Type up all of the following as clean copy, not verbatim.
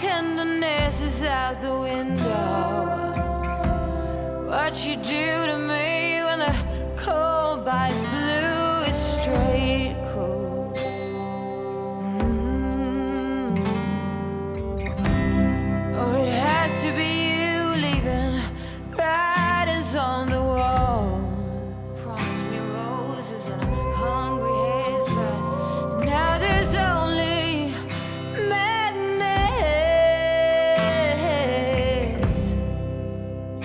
tenderness is out the window. What you do to me when the cold bites blue is straight cool. Oh, it has to be you leaving writings on the wall. Promise me roses and a hungry haze, but now there's only madness.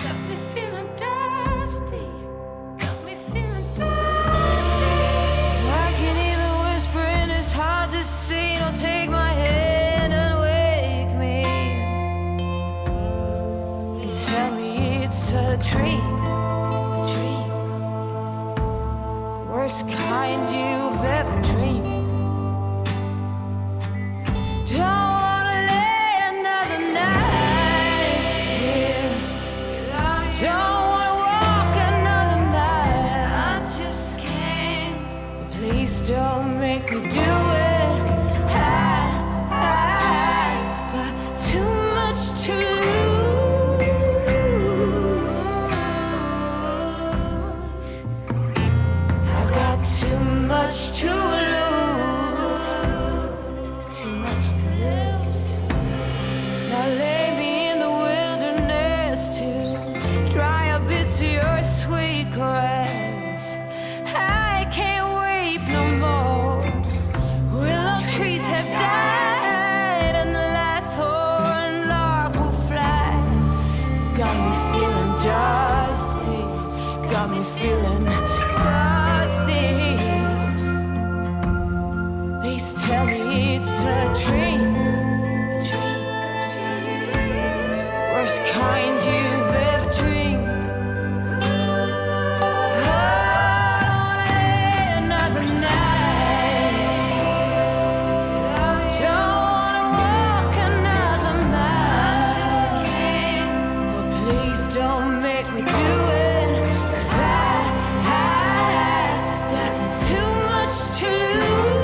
Got me feeling dusty. Got me feeling dusty. I can't even whisper and it's hard to see. Don't take my hand and wake me and tell me it's a dream. A dream. The worst kind you've ever dreamed. Don't wanna lay another night here. Don't wanna walk another mile. I just can't. Please don't make me do it. I got too much to lose. I've got too much to lose. Too much to lose. Now lay me in the wilderness to dry up bits of your sweet grass. I can't wait no more. Willow trees have died and the last horn lark will fly. Got me feeling dusty. Got me feeling dusty. Please tell me it's a dream. A dream. Worst kind you've ever dreamed. Oh, I don't wanna lay another night. Don't wanna walk another mile. I just can't. Oh, please don't make me do it. 'Cause I got too much to lose.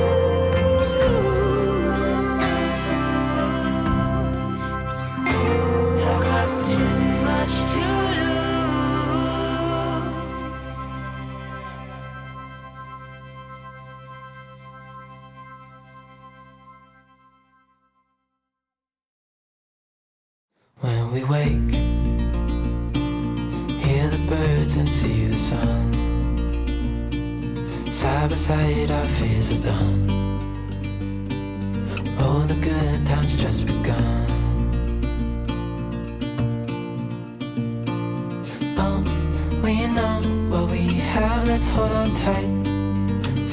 I got too much to lose. When we wake, hear the birds and see the sun. Side by side our fears are done. Oh, the good times just begun. Oh, we know what we have, let's hold on tight.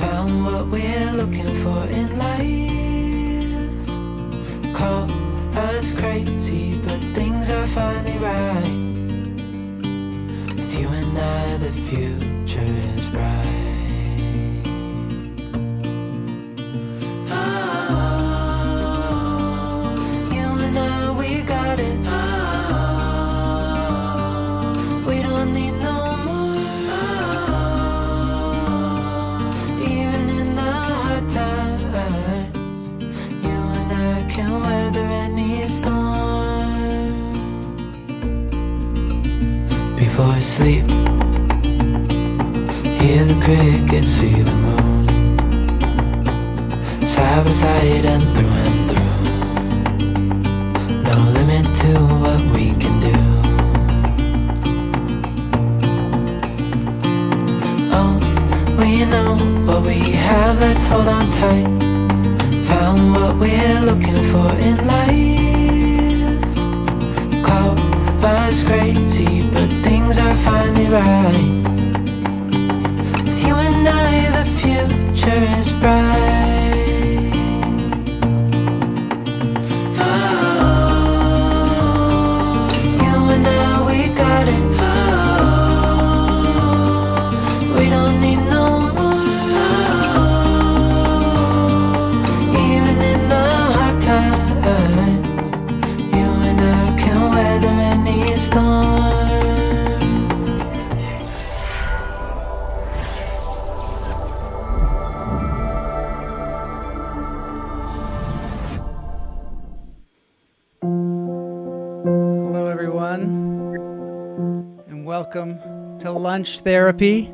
Found what we're looking for in life. Call us crazy, but things are finally right. With you and I, the future is bright. Oh, you and I, we got it. Oh, we don't need no more. Oh, even in the hard times, you and I can weather any storm. Before I sleep, hear the crickets, see the moon. Side by side and through. No limit to what we can do. Oh, we know what we have, let's hold on tight. Found what we're looking for in life. Call us crazy, but things are finally right. With you and I, the future is bright. Oh, you and I, we got it. Oh, we don't need no more. Oh, even in the hard times, you and I can weather any storm. everyone, and welcome to Lunch Therapy.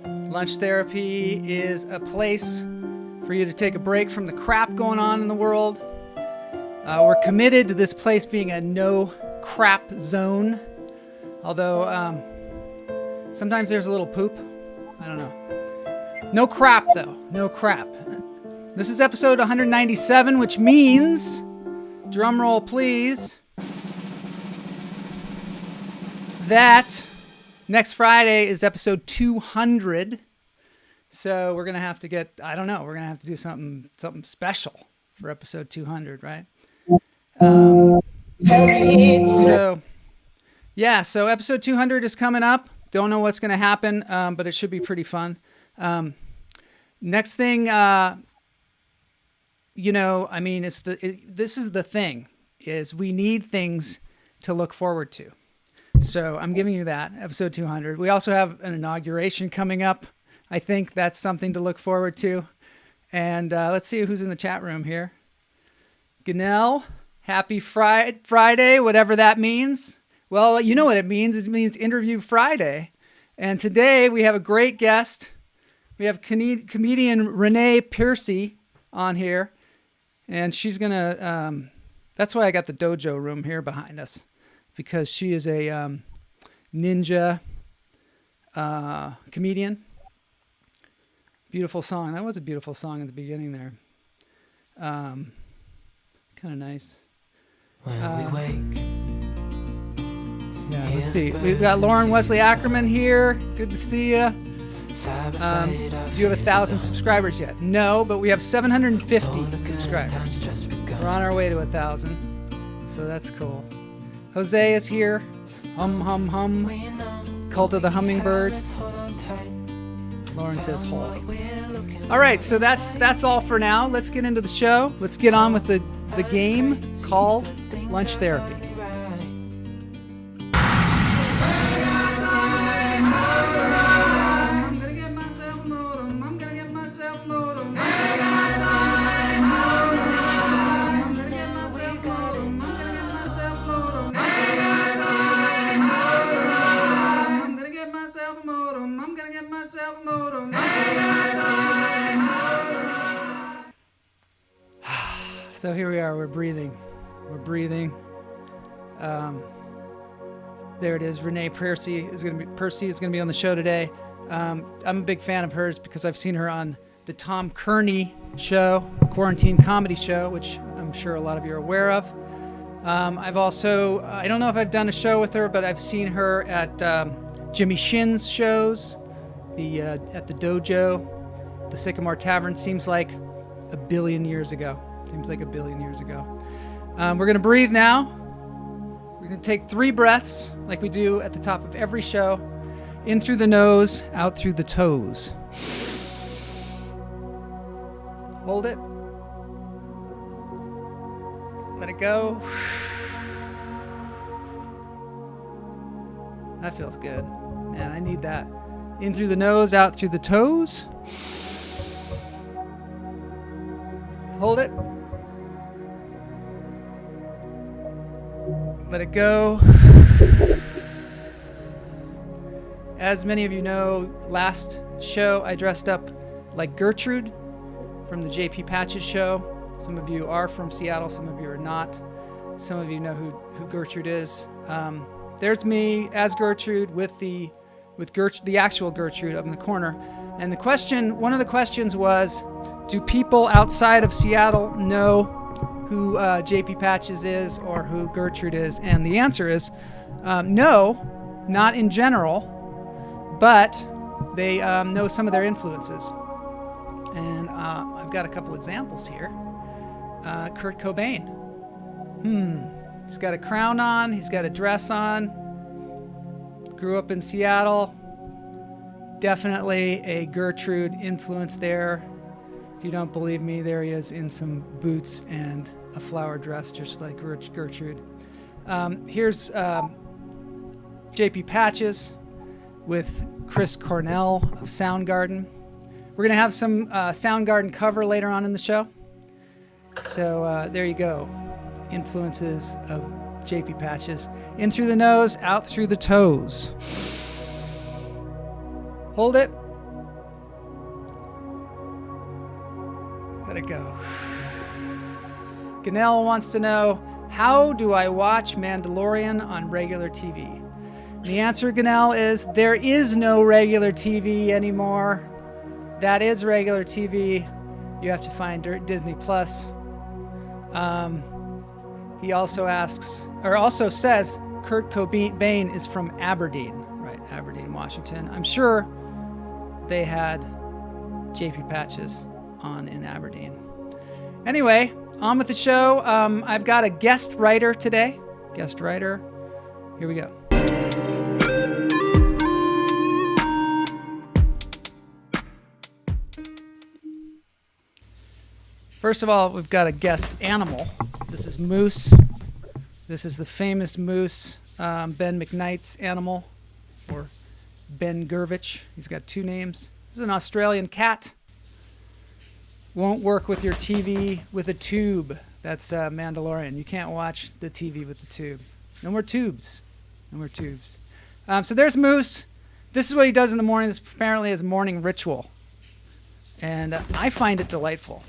Lunch Therapy is a place for you to take a break from the crap going on in the world. We're committed to this place being a no crap zone, although sometimes there's a little poop. I don't know. No crap, though. No crap. This is episode 197, which means, drum roll please, that next Friday is episode 200. So we're going to have to get, I don't know, we're going to have to do something special for episode 200, right? So episode 200 is coming up. Don't know what's going to happen, but it should be pretty fun. Next thing, this is the thing, is we need things to look forward to. So I'm giving you that, episode 200. We also have an inauguration coming up. I think that's something to look forward to. And let's see who's in the chat room here. Ganell, happy Friday, whatever that means. Well, you know what it means. It means Interview Friday. And today we have a great guest. We have comedian Renee Percy on here. And she's going to... that's why I got the dojo room here behind us. Because she is a ninja comedian. Beautiful song. That was a beautiful song at the beginning there. Kind of nice. When we wake. Yeah, let's see. We've got Lauren Wesley Ackerman here. Good to see you. Do you have 1,000 subscribers yet? No, but we have 750 subscribers. We're on our way to 1,000. So that's cool. Jose is here. Hum, hum, hum. Cult of the Hummingbird. Lauren says holy. All right, so that's all for now. Let's get into the show. Let's get on with the game called Lunch Therapy. So here we are, we're breathing. There it is. Renee Percy is going to be on the show today. I'm a big fan of hers because I've seen her on the Tom Kearney show, quarantine comedy show, which I'm sure a lot of you are aware of. I've also, I don't know if I've done a show with her, but I've seen her at Jimmy Shin's shows, at the dojo, the Sycamore Tavern. Seems like a billion years ago. We're going to breathe now. We're going to take 3 breaths like we do at the top of every show. In through the nose, out through the toes. Hold it. Let it go. That feels good. Man, I need that. In through the nose, out through the toes. Hold it. Let it go. As many of you know, last show I dressed up like Gertrude from the JP Patches show. Some of you are from Seattle, some of you are not. Some of you know who Gertrude is. There's me as Gertrude with the actual Gertrude up in the corner. And one of the questions was, do people outside of Seattle know who JP Patches is or who Gertrude is? And the answer is no, not in general, but they know some of their influences. And I've got a couple examples here. Kurt Cobain. He's got a crown on, he's got a dress on, grew up in Seattle. Definitely a Gertrude influence there. If you don't believe me, there he is in some boots and a flower dress, just like Gertrude. Here's JP Patches with Chris Cornell of Soundgarden. We're going to have some Soundgarden cover later on in the show. So there you go. Influences of JP Patches. In through the nose, out through the toes. Hold it. Let it go. Ganelle wants to know, how do I watch Mandalorian on regular TV? The answer, Ganelle, is there is no regular TV anymore. That is regular TV. You have to find Disney Plus. He also asks, or also says, Kurt Cobain is from Aberdeen, right? Aberdeen, Washington. I'm sure they had JP Patches on in Aberdeen. Anyway, on with the show. I've got a guest writer today. Guest writer. Here we go. First of all, we've got a guest animal. This is Moose. This is the famous Moose, Ben McKnight's animal, or Ben Gurvich. He's got two names. This is an Australian cat. Won't work with your TV with a tube. That's Mandalorian. You can't watch the TV with the tube. No more tubes. No more tubes. So there's Moose. This is what he does in the morning. This apparently is morning ritual. And I find it delightful.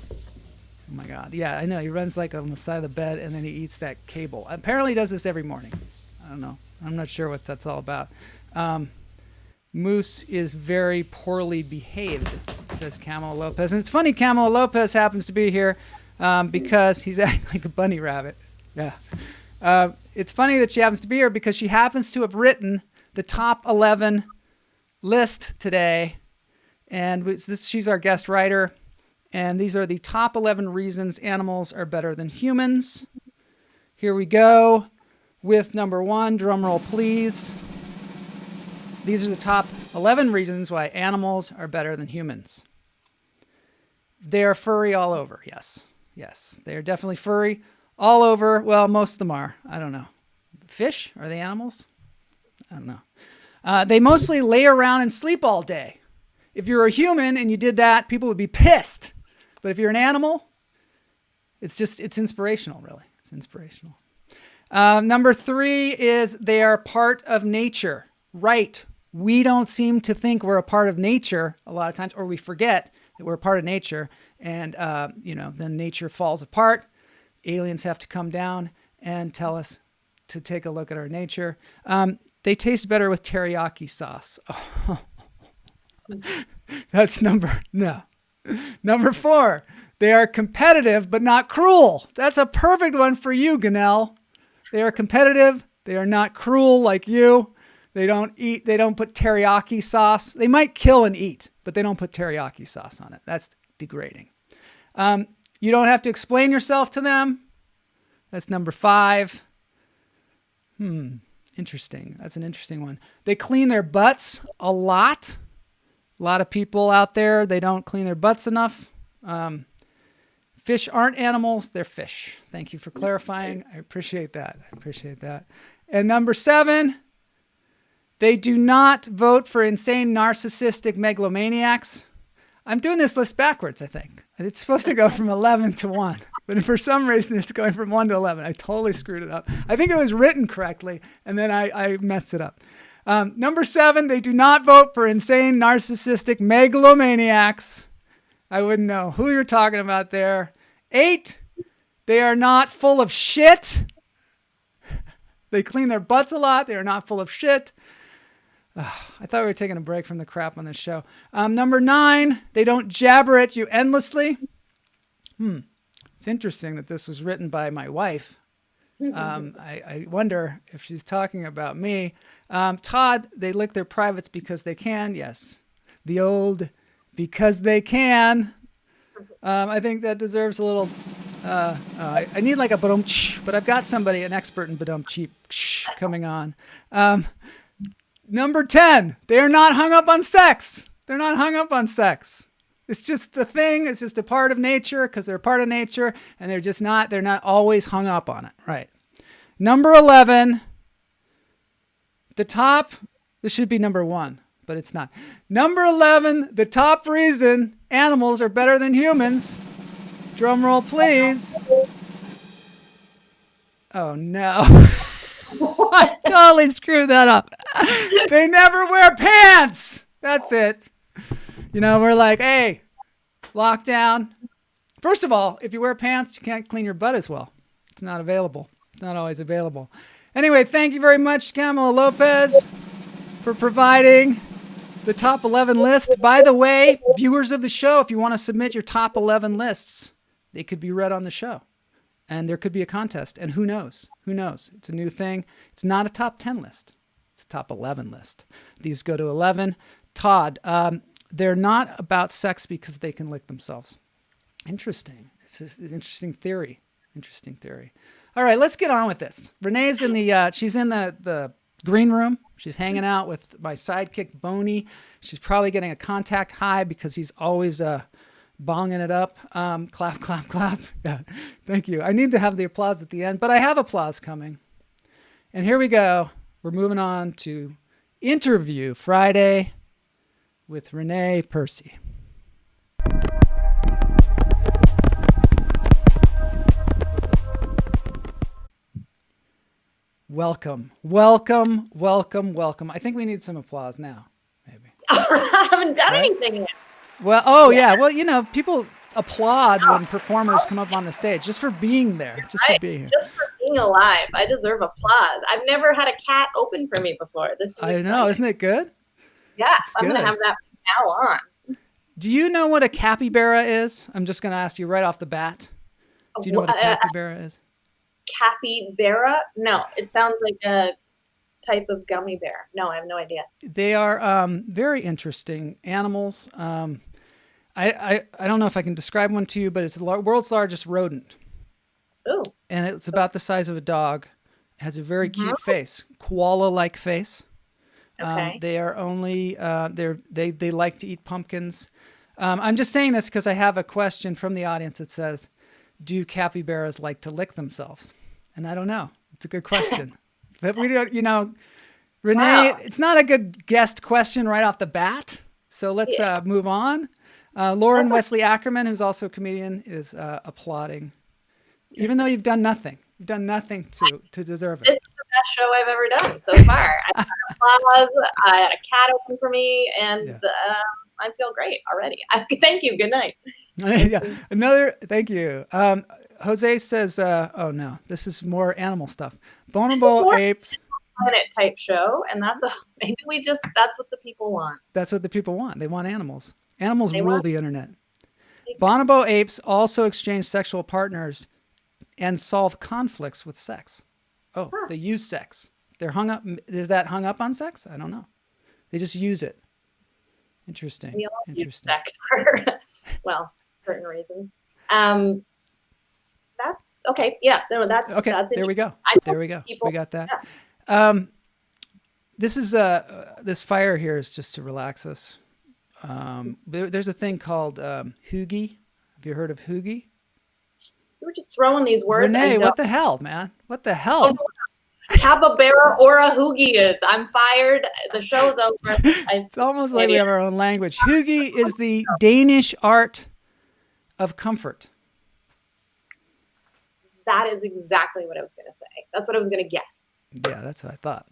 Oh my God. Yeah, I know. He runs like on the side of the bed and then he eats that cable. Apparently he does this every morning. I don't know. I'm not sure what that's all about. Moose is very poorly behaved, says Camilo Lopez. And it's funny Camilo Lopez happens to be here because he's acting like a bunny rabbit. Yeah. It's funny that she happens to be here because she happens to have written the top 11 list today. And she's our guest writer. And these are the top 11 reasons animals are better than humans. Here we go with number 1. Drum roll, please. These are the top 11 reasons why animals are better than humans. They are furry all over. Yes. Yes. They are definitely furry all over. Well, most of them are. I don't know. Fish? Are they animals? I don't know. They mostly lay around and sleep all day. If you're a human and you did that, people would be pissed. But if you're an animal, it's inspirational, really. It's inspirational. Number 3 is they are part of nature. Right. We don't seem to think we're a part of nature a lot of times, or we forget that we're a part of nature. And, then nature falls apart. Aliens have to come down and tell us to take a look at our nature. They taste better with teriyaki sauce. Oh. That's number 4. They are competitive, but not cruel. That's a perfect one for you, Ganelle. They are competitive. They are not cruel like you. They don't put teriyaki sauce. They might kill and eat, but they don't put teriyaki sauce on it. That's degrading. You don't have to explain yourself to them. That's number 5. Interesting. That's an interesting one. They clean their butts a lot. A lot of people out there, they don't clean their butts enough. Fish aren't animals, they're fish. Thank you for clarifying. I appreciate that. And number 7, they do not vote for insane narcissistic megalomaniacs. I'm doing this list backwards, I think. It's supposed to go from 11 to 1. But for some reason, it's going from 1 to 11. I totally screwed it up. I think it was written correctly, and then I messed it up. Number 7, they do not vote for insane, narcissistic megalomaniacs. I wouldn't know who you're talking about there. 8, they are not full of shit. They clean their butts a lot. They are not full of shit. I thought we were taking a break from the crap on this show. Number 9, they don't jabber at you endlessly. It's interesting that this was written by my wife. I wonder if she's talking about me. Todd, they lick their privates because they can. Yes. The old because they can. I think that deserves a little... I need like a badum-ch, but I've got somebody, an expert in badum-cheep coming on. Number 10, they are not hung up on sex. They're not hung up on sex. It's just a thing. It's just a part of nature because they're a part of nature and they're not always hung up on it. Right. Number 11, this should be number 1, but it's not. Number 11, the top reason animals are better than humans. Drum roll, please. Oh no. I totally screwed that up. They never wear pants. That's it. You know, we're like, hey, lockdown. First of all, if you wear pants, you can't clean your butt as well. It's not available. It's not always available. Anyway, thank you very much, Camila Lopez, for providing the top 11 list. By the way, viewers of the show, if you want to submit your top 11 lists, they could be read on the show. And there could be a contest. And who knows? Who knows? It's a new thing. It's not a top 10 list. It's a top 11 list. These go to 11. Todd, they're not about sex because they can lick themselves. Interesting. It's an interesting theory. Interesting theory. All right, let's get on with this. Renee's in the, she's in the green room. She's hanging out with my sidekick, Boney. She's probably getting a contact high because he's always bonging it up. Clap, clap, clap. Yeah, thank you. I need to have the applause at the end, but I have applause coming. And here we go. We're moving on to Interview Friday with Renee Percy. Welcome, welcome, welcome, welcome. I think we need some applause now, maybe. I haven't done anything yet. Well, oh yeah. Well, you know, people applaud when performers come up on the stage just for being there, just for being here. Just for being alive. I deserve applause. I've never had a cat open for me before. This is I know, exciting. isn't it good? Yes, It's I'm going to good. have that from now on. Do you know what a capybara is? I'm just going to ask you right off the bat. Do you know what a capybara is? Capybara? No, it sounds like a type of gummy bear. No, I have no idea. They are very interesting animals. I don't know if I can describe one to you, but it's the world's largest rodent. Ooh. And it's about the size of a dog. It has a very cute face, koala-like face. Okay. They are only they like to eat pumpkins. I'm just saying this because I have a question from the audience that says, "Do capybaras like to lick themselves?" And I don't know. It's a good question, but we don't. You know, Renee, Wow. it's not a good guest question right off the bat. So let's move on. Lauren Wesley Ackerman, who's also a comedian, is applauding, even though you've done nothing. You've done nothing to deserve This it. is the best show I've ever done so far. I had applause. I had a cat open for me, and I feel great already. Thank you. Good night. Yeah. Thank you. Jose says, oh no, this is more animal stuff. Bonobo more apes. Planet type show, and maybe that's what the people want. That's what the people want. They want animals. Animals They rule want- the internet. Bonobo apes also exchange sexual partners and solve conflicts with sex. Oh, they use sex. They're hung up. Is that hung up on sex? I don't know. They just use it. Interesting. We all use Interesting. sex for, well, certain reasons. That's okay. Yeah, no, that's Okay, That's there we go. I know There we go. people- We got that. yeah. This is this fire here is just to relax us. There's a thing called hoogie. Have you heard of hoogie? You were just throwing these words. Renee, what the hell, man? What the hell? Capybara or a hoogie is. I'm fired. The show's over. It's almost like we have our own language. Hygge is the Danish art of comfort. That is exactly what I was going to say. That's what I was going to guess. Yeah, that's what I thought.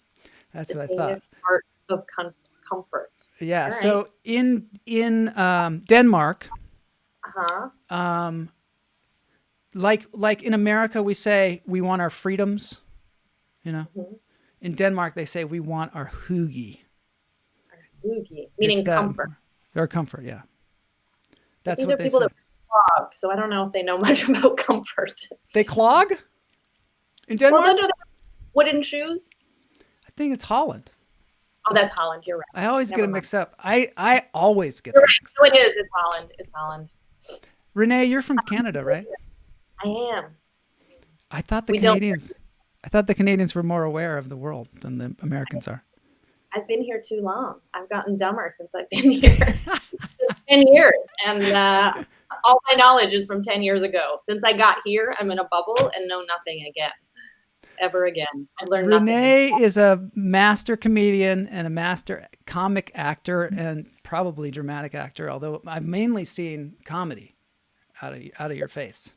That's The what I thought. Danish art of comfort. Yeah. All right. So in Denmark, like in America, we say we want our freedoms. You know, in Denmark, they say we want our hygge. Hoogie, meaning It's that- comfort. Or comfort, yeah. That's These what are they people say. that clog, so I don't know if they know much about comfort. They clog in Well, Denmark. those are the wooden shoes. I think it's Holland. Oh, that's Holland. You're right. I always get Never them mind. mixed up. I always get You're them right. mixed So it is. It's Holland. It's Holland. up. Renee, you're from Canada, right? I am. I thought the We don't- Canadians. I thought the Canadians were more aware of the world than the Americans are. I've been here too long. I've gotten dumber since I've been here. 10 years. And all my knowledge is from 10 years ago. Since I got here, I'm in a bubble and know nothing again. Ever again. I've learned nothing. Renee is a master comedian and a master comic actor and probably dramatic actor, although I've mainly seen comedy out of your face.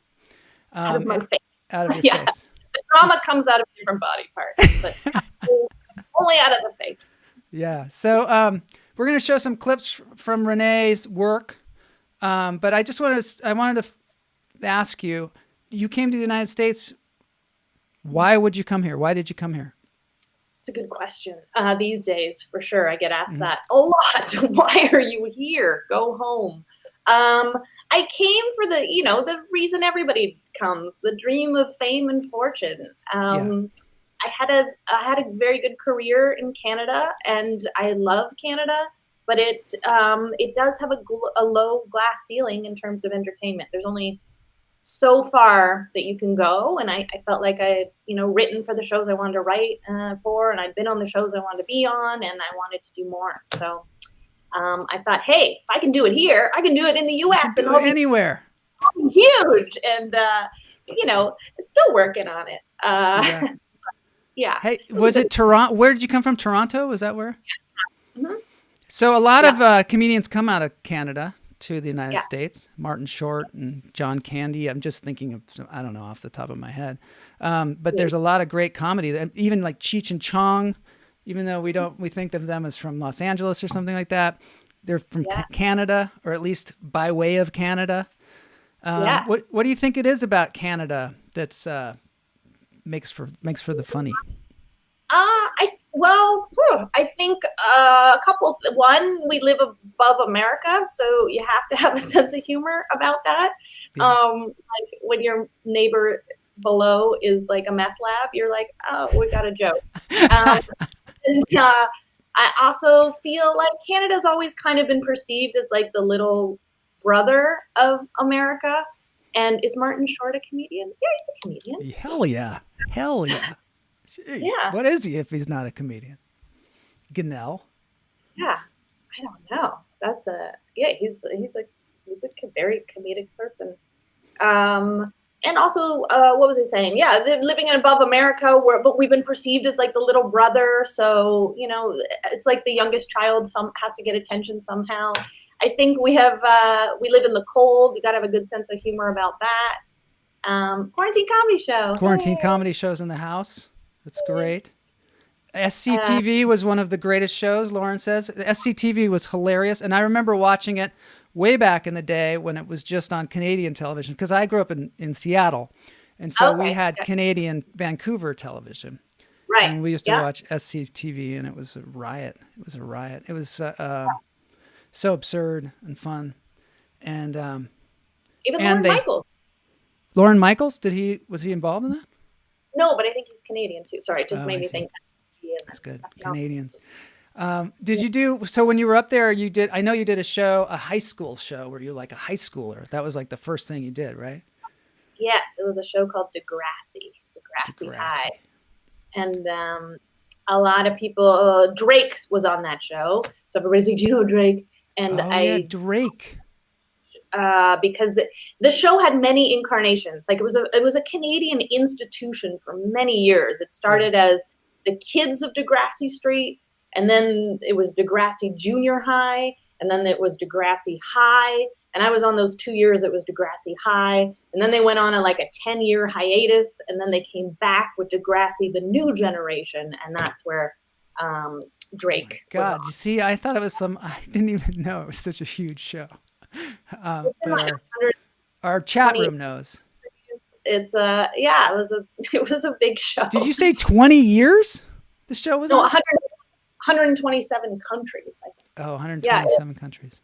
Out of my face. Out of your Yeah. face. Drama comes out of different body parts, but only out of the face. Yeah. So we're going to show some clips from Renee's work. But I wanted to ask you, you came to the United States. Why would you come here? Why did you come here? It's a good question. These days, for sure, I get asked that a lot. Why are you here? Go home. I came for the reason everybody comes, the dream of fame and fortune. I had a very good career in Canada, and I love Canada, but it does have a low glass ceiling in terms of entertainment. There's only so far that you can go, and I felt like I had written for the shows I wanted to write for, and I'd been on the shows I wanted to be on, and I wanted to do more. So I thought, hey, if I can do it here, I can do it in the U.S. and do it anywhere. I'll be huge, and it's still working on it. Yeah. Hey, was it Toronto? Where did you come from? Toronto? Was that where? Yeah. Mm-hmm. So a lot of comedians come out of Canada to the United States. Martin Short and John Candy. I'm just thinking of some, I don't know off the top of my head. But there's a lot of great comedy. Even like Cheech and Chong, even though we think of them as from Los Angeles or something like that. They're from Canada, or at least by way of Canada. What do you think it is about Canada that's makes for the funny? I think a couple. One, we live above America, so you have to have a sense of humor about that. Yeah. Like when your neighbor below is like a meth lab, you're like, oh, we got a joke. I also feel like Canada's always kind of been perceived as like the little brother of America. And is Martin Short a comedian? Yeah, he's a comedian. Hell yeah. Jeez. Yeah. What is he if he's not a comedian? Ganell? Yeah, I don't know. He's a very comedic person. And also, what was I saying? Yeah, living in above America, but we've been perceived as like the little brother. So, it's like the youngest child has to get attention somehow. I think we live in the cold. You got to have a good sense of humor about that. Quarantine comedy show. Quarantine comedy shows in the house. That's great. SCTV was one of the greatest shows, Lauren says. SCTV was hilarious. And I remember watching it way back in the day when it was just on Canadian television, because I grew up in Seattle. And so we had Canadian Vancouver television. Right. And we used to watch SCTV, and it was a riot. It was so absurd and fun. And even Lorne Michaels. Lorne Michaels, was he involved in that? No, but I think he's Canadian too. Sorry, it just made me think. That's good. Canadians. So when you were up there, I know you did a high school show where you're like a high schooler. That was like the first thing you did, right? Yes, it was a show called Degrassi High. And a lot of people, Drake was on that show. So everybody's like, do you know Drake? And Drake. Because the show had many incarnations. Like it was a Canadian institution for many years. It started as the kids of Degrassi Street, and then it was Degrassi Junior High, and then it was Degrassi High. And I was on those 2 years. It was Degrassi High, and then they went on a 10-year hiatus, and then they came back with Degrassi, the new generation, and that's where Drake. Oh God, you see, I thought it was I didn't even know it was such a huge show. But our chat room knows. It was a big show. Did you say 20 years? The show was 127 countries, I think. Oh, 127 countries.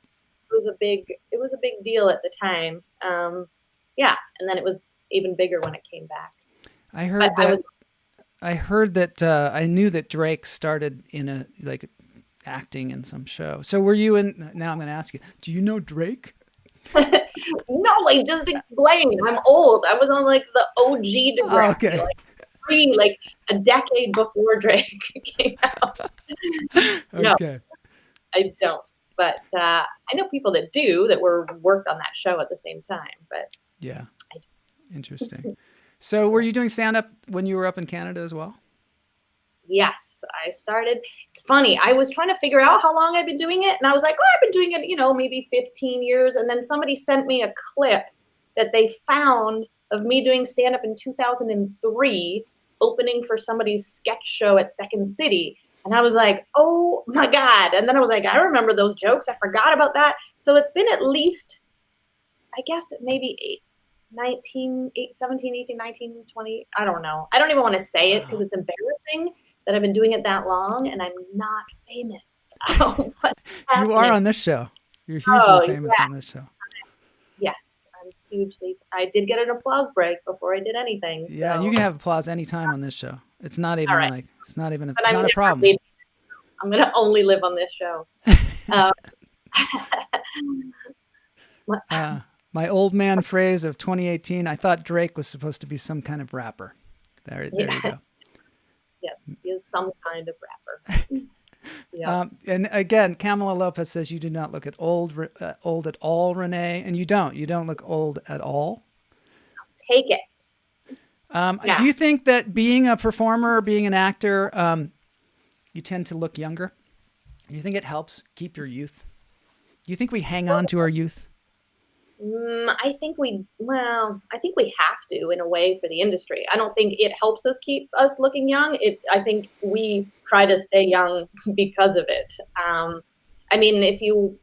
It was a big deal at the time. And then it was even bigger when it came back. I knew that Drake started in acting in some show. So were you in? Now I'm going to ask you. Do you know Drake? No, just explain. I'm old. I was on the OG Degrassi, a decade before Drake came out. No, okay. I don't. But I know people that do that worked on that show at the same time. But yeah, interesting. So were you doing stand-up when you were up in Canada as well? Yes, I started. It's funny. I was trying to figure out how long I've been doing it. And I was like, I've been doing it, maybe 15 years. And then somebody sent me a clip that they found of me doing stand-up in 2003. opening for somebody's sketch show at Second City. And I was like, oh my God. And then I was like, I remember those jokes. I forgot about that. So it's been at least, I guess, maybe 17, 18, 19, 20. I don't know. I don't even want to say it because it's embarrassing that I've been doing it that long and I'm not famous. You are on this show. You're hugely famous on this show. Yes, I'm hugely. I did get an applause break before I did anything. Yeah, so. you can have applause anytime on this show. It's not even right. like, it's not even a, But not a problem. I'm going to only live on this show. My old man phrase of 2018, I thought Drake was supposed to be some kind of rapper. There you go. Yes, he is some kind of rapper. Yeah. And again, Kamala Lopez says you do not look at old at all, Renee, and you don't. You don't look old at all. I'll take it. Do you think that being a performer, being an actor, you tend to look younger? Do you think it helps keep your youth? Do you think we hang on to our youth? I think we have to in a way for the industry. I don't think it helps us keep us looking young. I think we try to stay young because of it. I mean, if you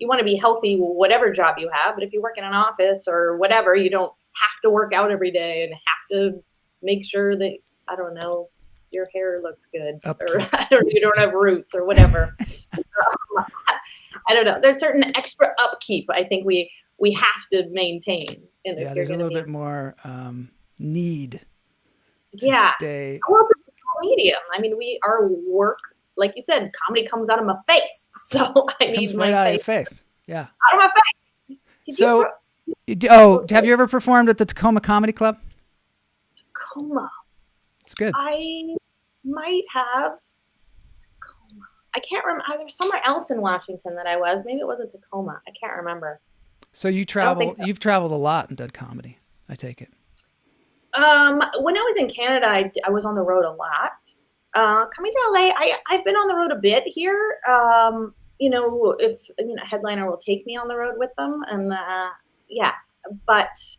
want to be healthy, whatever job you have, but if you work in an office or whatever, you don't have to work out every day and have to make sure that, I don't know, your hair looks good or you don't have roots or whatever. I don't know. There's certain extra upkeep I think we have to maintain. There's a little bit more need to stay. Well, it's a medium. I mean, our work, like you said, comedy comes out of my face. So I need my right out of your face. face. Yeah. Out of my face. Have you ever performed at the Tacoma Comedy Club? Tacoma. It's good. I might have. Tacoma. I can't remember. There was somewhere else in Washington that I was. Maybe it wasn't Tacoma. I can't remember. So you travel. You've traveled a lot and done comedy, I take it. When I was in Canada, I was on the road a lot. Coming to LA, I've been on the road a bit here. If a headliner will take me on the road with them, and but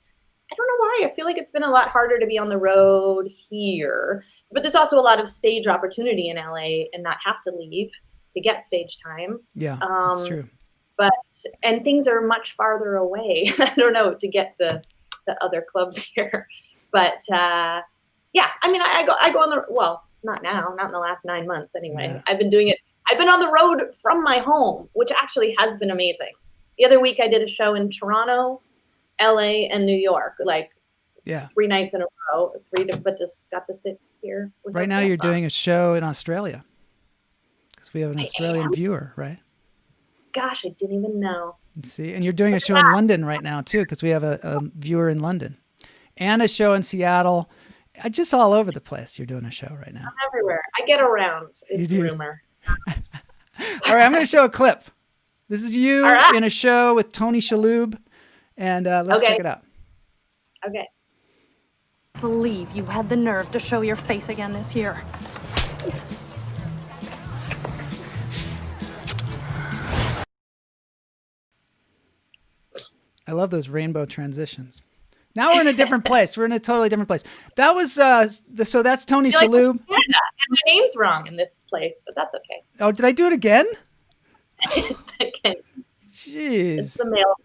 I don't know why. I feel like it's been a lot harder to be on the road here. But there's also a lot of stage opportunity in LA and not have to leave to get stage time. Yeah, that's true. And things are much farther away. I don't know, to get to other clubs here. But I mean, I go on not now, not in the last 9 months anyway. Yeah. I've been doing it. I've been on the road from my home, which actually has been amazing. The other week I did a show in Toronto, LA, and New York, 3 nights in a row, but just got to sit here. Right now you're doing a show in Australia because we have an Australian viewer, right? Gosh, I didn't even know. See, and you're doing a show in London right now too, because we have a viewer in London, and a show in Seattle. Just all over the place. You're doing a show right now. I'm everywhere. I get around. It's a rumor. All right, I'm going to show a clip. This is you in a show with Tony Shalhoub, and let's check it out. Okay. Believe you had the nerve to show your face again this year. I love those rainbow transitions. Now we're in a different place. We're in a totally different place. That was so that's Tony Shalhoub. And my name's wrong in this place, but that's okay. Oh, did I do it again? It's okay. Jeez. It's the male.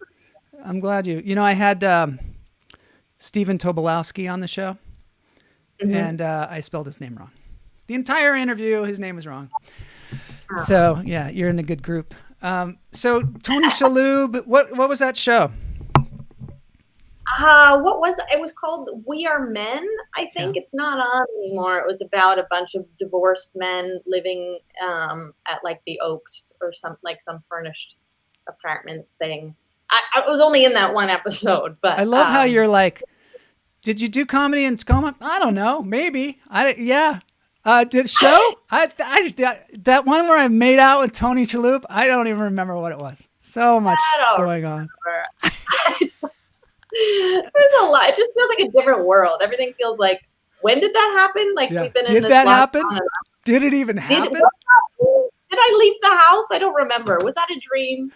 I'm glad I had Stephen Tobolowsky on the show, and I spelled his name wrong. The entire interview, his name was wrong. Oh. So yeah, you're in a good group. So Tony Shalhoub, what was that show? What was it? It was called We Are Men. I think it's not on anymore. It was about a bunch of divorced men living at the Oaks or some furnished apartment thing. I was only in that one episode, but I love how you're like, did you do comedy in Tacoma? I don't know, maybe. Did show? I just that one where I made out with Tony Shalhoub. I don't even remember what it was. So much going on. There's a lot. It just feels like a different world. Everything feels like, when did that happen? We've been in this. Did that happen? Did it even happen? Did I leave the house? I don't remember. Was that a dream?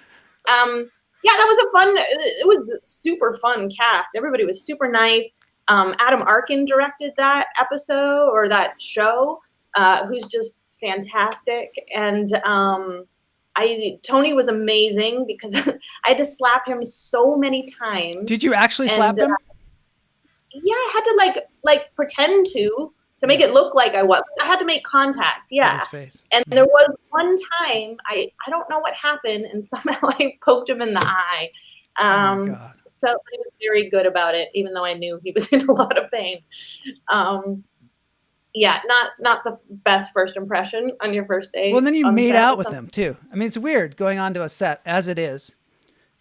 That was it was super fun cast. Everybody was super nice. Adam Arkin directed that episode or that show, who's just fantastic. And Tony was amazing because I had to slap him so many times. Did you actually slap him? Yeah, I had to like pretend to make it look like I was. I had to make contact. Yeah. His face. And there was one time I don't know what happened, and somehow I poked him in the eye. So he was very good about it, even though I knew he was in a lot of pain. Yeah, not the best first impression on your first date. Well, then you made out with him too. I mean, it's weird going onto a set as it is,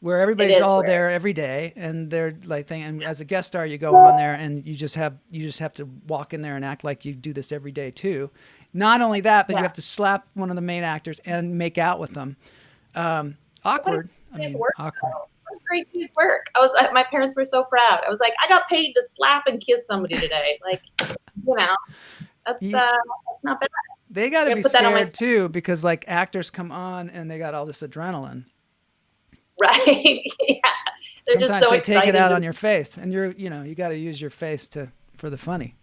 where everybody's all there every day, and they're like, and as a guest star, you go on there and you just have to walk in there and act like you do this every day too. Not only that, but you have to slap one of the main actors and make out with them. Awkward. Awkward. What a great piece of work. My parents were so proud. I was like, I got paid to slap and kiss somebody today. Like, that's not bad. They got to be scared too, because like actors come on and they got all this adrenaline. Right. Yeah. They're Sometimes just so they excited. take it out on your face, and you got to use your face for the funny.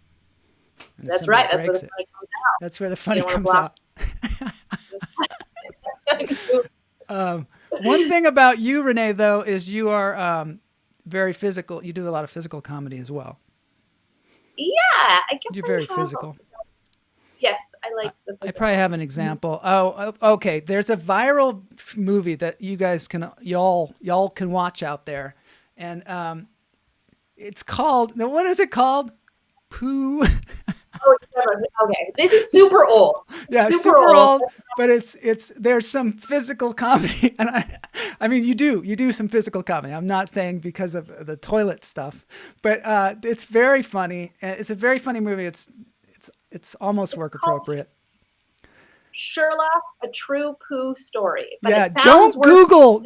And that's right. That's where the funny comes out. That's where the funny comes out. One thing about you, Renee, though, is you are very physical. You do a lot of physical comedy as well. Yeah, I guess you're very physical. Yes, I like the physical. I probably have an example. Oh, okay. There's a viral movie that you guys y'all can watch out there, and it's called. What is it called? Poo. Okay, this is super old. Yeah, super old. But there's some physical comedy, and I mean you do some physical comedy. I'm not saying because of the toilet stuff, but it's very funny. It's a very funny movie. It's almost work appropriate. Sherlock, a true poo story. But yeah, it sounds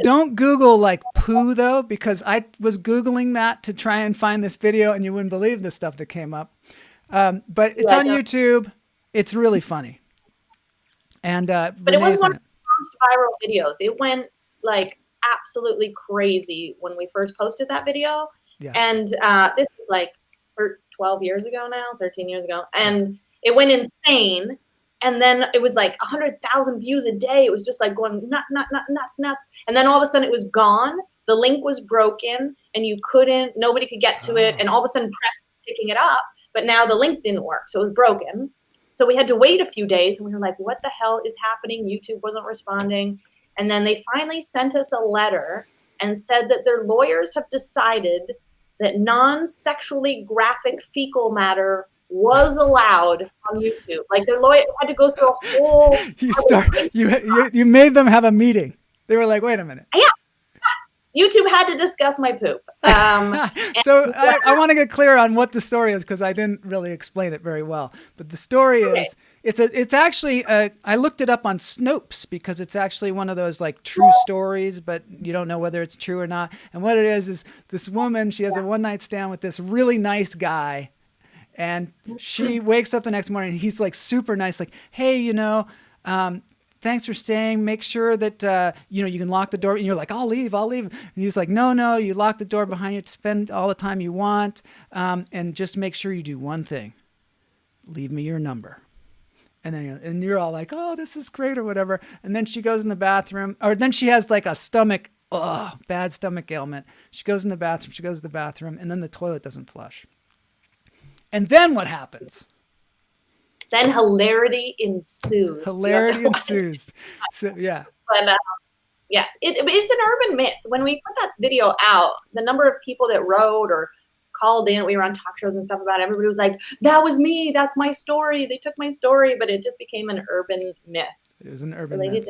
don't Google like poo though, because I was Googling that to try and find this video, and you wouldn't believe the stuff that came up. But it's on YouTube. It's really funny. And but it was one of the first viral videos. It went like absolutely crazy when we first posted that video. Yeah. And this is like 12 years ago now, 13 years ago. And it went insane. And then it was like 100,000 views a day. It was just like going nuts. And then all of a sudden it was gone. The link was broken and nobody could get to it. And all of a sudden press was picking it up. But now the link didn't work. So it was broken. So we had to wait a few days, and we were like, what the hell is happening? YouTube wasn't responding. And then they finally sent us a letter and said that their lawyers have decided that non-sexually graphic fecal matter was allowed on YouTube. Like their lawyer had to go through a whole... You made them have a meeting. They were like, wait a minute. Yeah. YouTube had to discuss my poop. So I want to get clear on what the story is, because I didn't really explain it very well. But the story is, it's actually, I looked it up on Snopes, because it's actually one of those like true stories, but you don't know whether it's true or not. And what it is this woman, she has a one-night stand with this really nice guy. And she wakes up the next morning and he's like super nice, like, hey, thanks for staying. Make sure that, you can lock the door. And you're like, I'll leave. And he's like, no, you lock the door behind you to spend all the time you want. And just make sure you do one thing. Leave me your number. And then you're all like, oh, this is great or whatever. And then she goes in the bathroom, or then she has like a bad stomach ailment. She goes to the bathroom, and then the toilet doesn't flush. And then what happens? Then hilarity ensues. So, yeah. But yes, it's an urban myth. When we put that video out, the number of people that wrote or called in, we were on talk shows and stuff about it, everybody was like, that was me. That's my story. They took my story. But it just became an urban myth. It was an urban myth.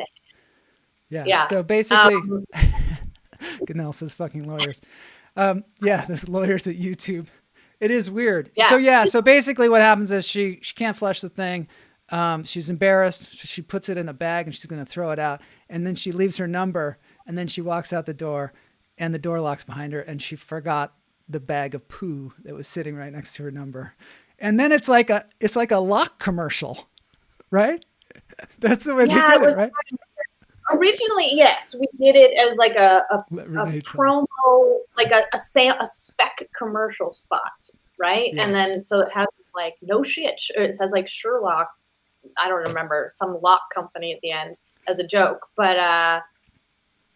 Yeah. So basically, Ganelle says fucking lawyers. There's lawyers at YouTube. It is weird. Yeah. So basically what happens is she can't flush the thing. She's embarrassed. She puts it in a bag and she's going to throw it out. And then she leaves her number, and then she walks out the door, and the door locks behind her, and she forgot the bag of poo that was sitting right next to her number. And then it's like a lock commercial, right? That's the way they did it, right? Originally, yes, we did it as like a promo, like a spec commercial spot. right? Yeah. And then so it has like no shit. It says like Sherlock. I don't remember, some lock company at the end as a joke, but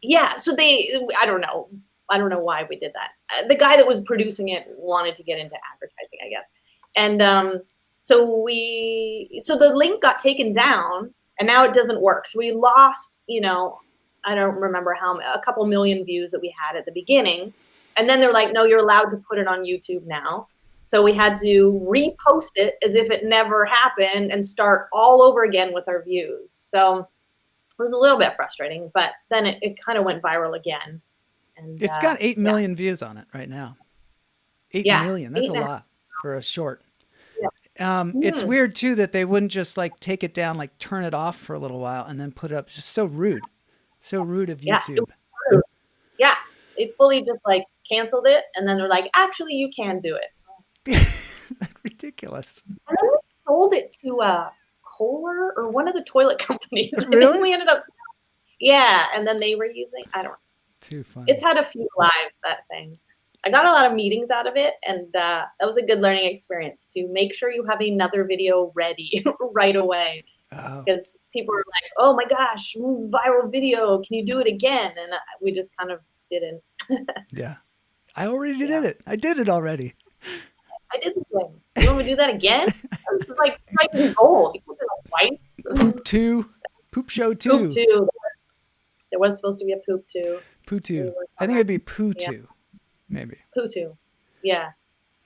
yeah. So I don't know why we did that. The guy that was producing it wanted to get into advertising, I guess, and so the link got taken down, and now it doesn't work. So we lost, I don't remember a couple million views that we had at the beginning, and then they're like, no, you're allowed to put it on YouTube now. So we had to repost it as if it never happened and start all over again with our views. So it was a little bit frustrating, but then it kind of went viral again. And It's got 8 million views on it right now. 8 million. That's a lot for a short. Yeah. It's weird too that they wouldn't just like take it down, like turn it off for a little while and then put it up. It's just so rude. So rude of YouTube. Yeah. They fully just like canceled it. And then they're like, actually, you can do it. Ridiculous. And then we sold it to Kohler or one of the toilet companies. Really? I think we ended up, yeah. And then they were using, I don't know. Too funny. It's had a few lives, that thing. I got a lot of meetings out of it, and that was a good learning experience to make sure you have another video ready right away. Because people are like, oh my gosh, viral video, can you do it again? And we just kind of didn't. Yeah. I already did it. I did it already. I did the thing. You want me to do that again? It's like striking gold. You can do it twice. Poop 2. Poop Show 2. Poop 2. There was supposed to be a Poop 2. Poo 2. I think it'd be Poo 2. Maybe. Poo 2. Yeah.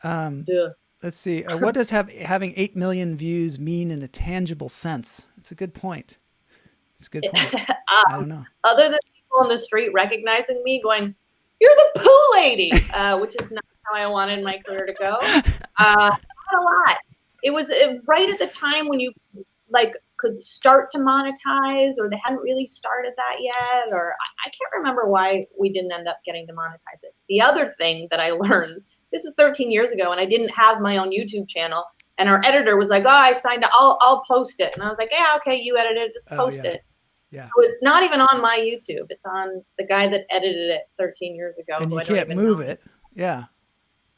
Let's see. What does having 8 million views mean in a tangible sense? It's a good point. It's a good point. I don't know. Other than people on the street recognizing me going, you're the poo lady, which is not how I wanted my career to go. Not a lot. It was right at the time when you could start to monetize, or they hadn't really started that yet, or I can't remember why we didn't end up getting to monetize it. The other thing that I learned, this is 13 years ago, and I didn't have my own YouTube channel, and our editor was like, oh, I signed up, I'll post it. And I was like, yeah, okay, you edit it, just post it. Yeah. So it's not even on my YouTube. It's on the guy that edited it 13 years ago. And you can't move it. Yeah.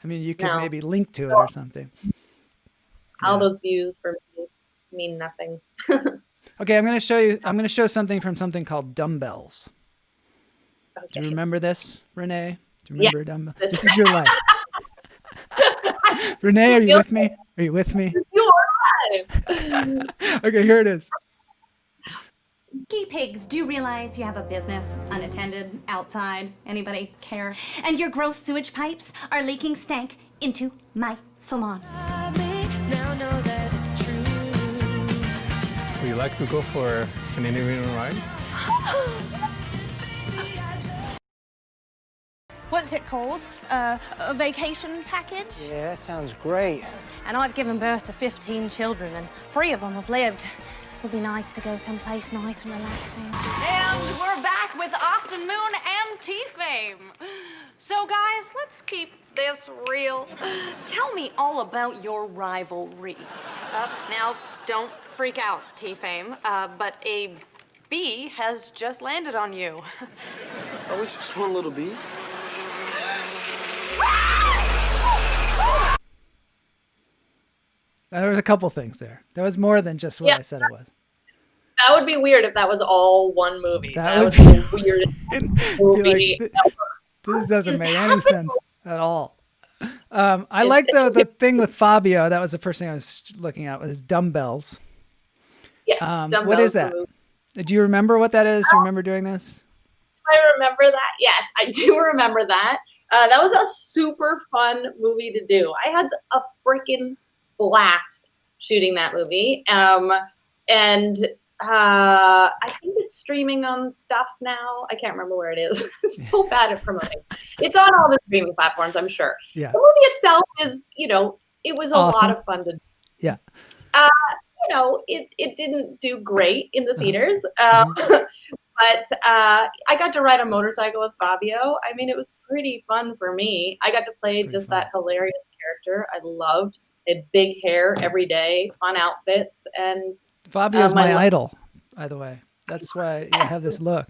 I mean, you could maybe link to it or something. All those views for me mean nothing. Okay, I'm going to show something from something called Dumbbells. Okay. Do you remember this, Renee? Do you remember Dumbbells? This is your life. Renee, are you with me? Are you with me? You are alive. Okay, here it is. Gay pigs, do you realize you have a business unattended outside? Anybody care? And your gross sewage pipes are leaking stank into my salon. Would you like to go for an interview ride? What's it called? A vacation package? Yeah, that sounds great. And I've given birth to 15 children, and 3 of them have lived. Would be nice to go someplace nice and relaxing. And we're back with Austin Moon and T-Fame. So guys, let's keep this real. Tell me all about your rivalry. Now, don't freak out, T-Fame, but a bee has just landed on you. Oh, it's just one little bee. There was a couple things there. There was more than just what I said it was. That would be weird if that was all one movie. That would be be the weirdest movie. This doesn't make any sense at all. I like the thing with Fabio. That was the first thing I was looking at was Dumbbells. Yes, Dumbbells. What is that? Do you remember what that is? Do you remember doing this? I remember that. Yes, I do remember that. That was a super fun movie to do. I had a freaking blast shooting that movie. And I think it's streaming on stuff now. I can't remember where it is. I'm so bad at promoting. It's on all the streaming platforms, I'm sure. Yeah. The movie itself is, it was a lot of fun to do. Yeah. It didn't do great in the theaters. But I got to ride a motorcycle with Fabio. I mean, it was pretty fun for me. I got to play that hilarious character I loved. He had big hair every day, fun outfits, and Fabio's my idol, by the way. That's why you have this look.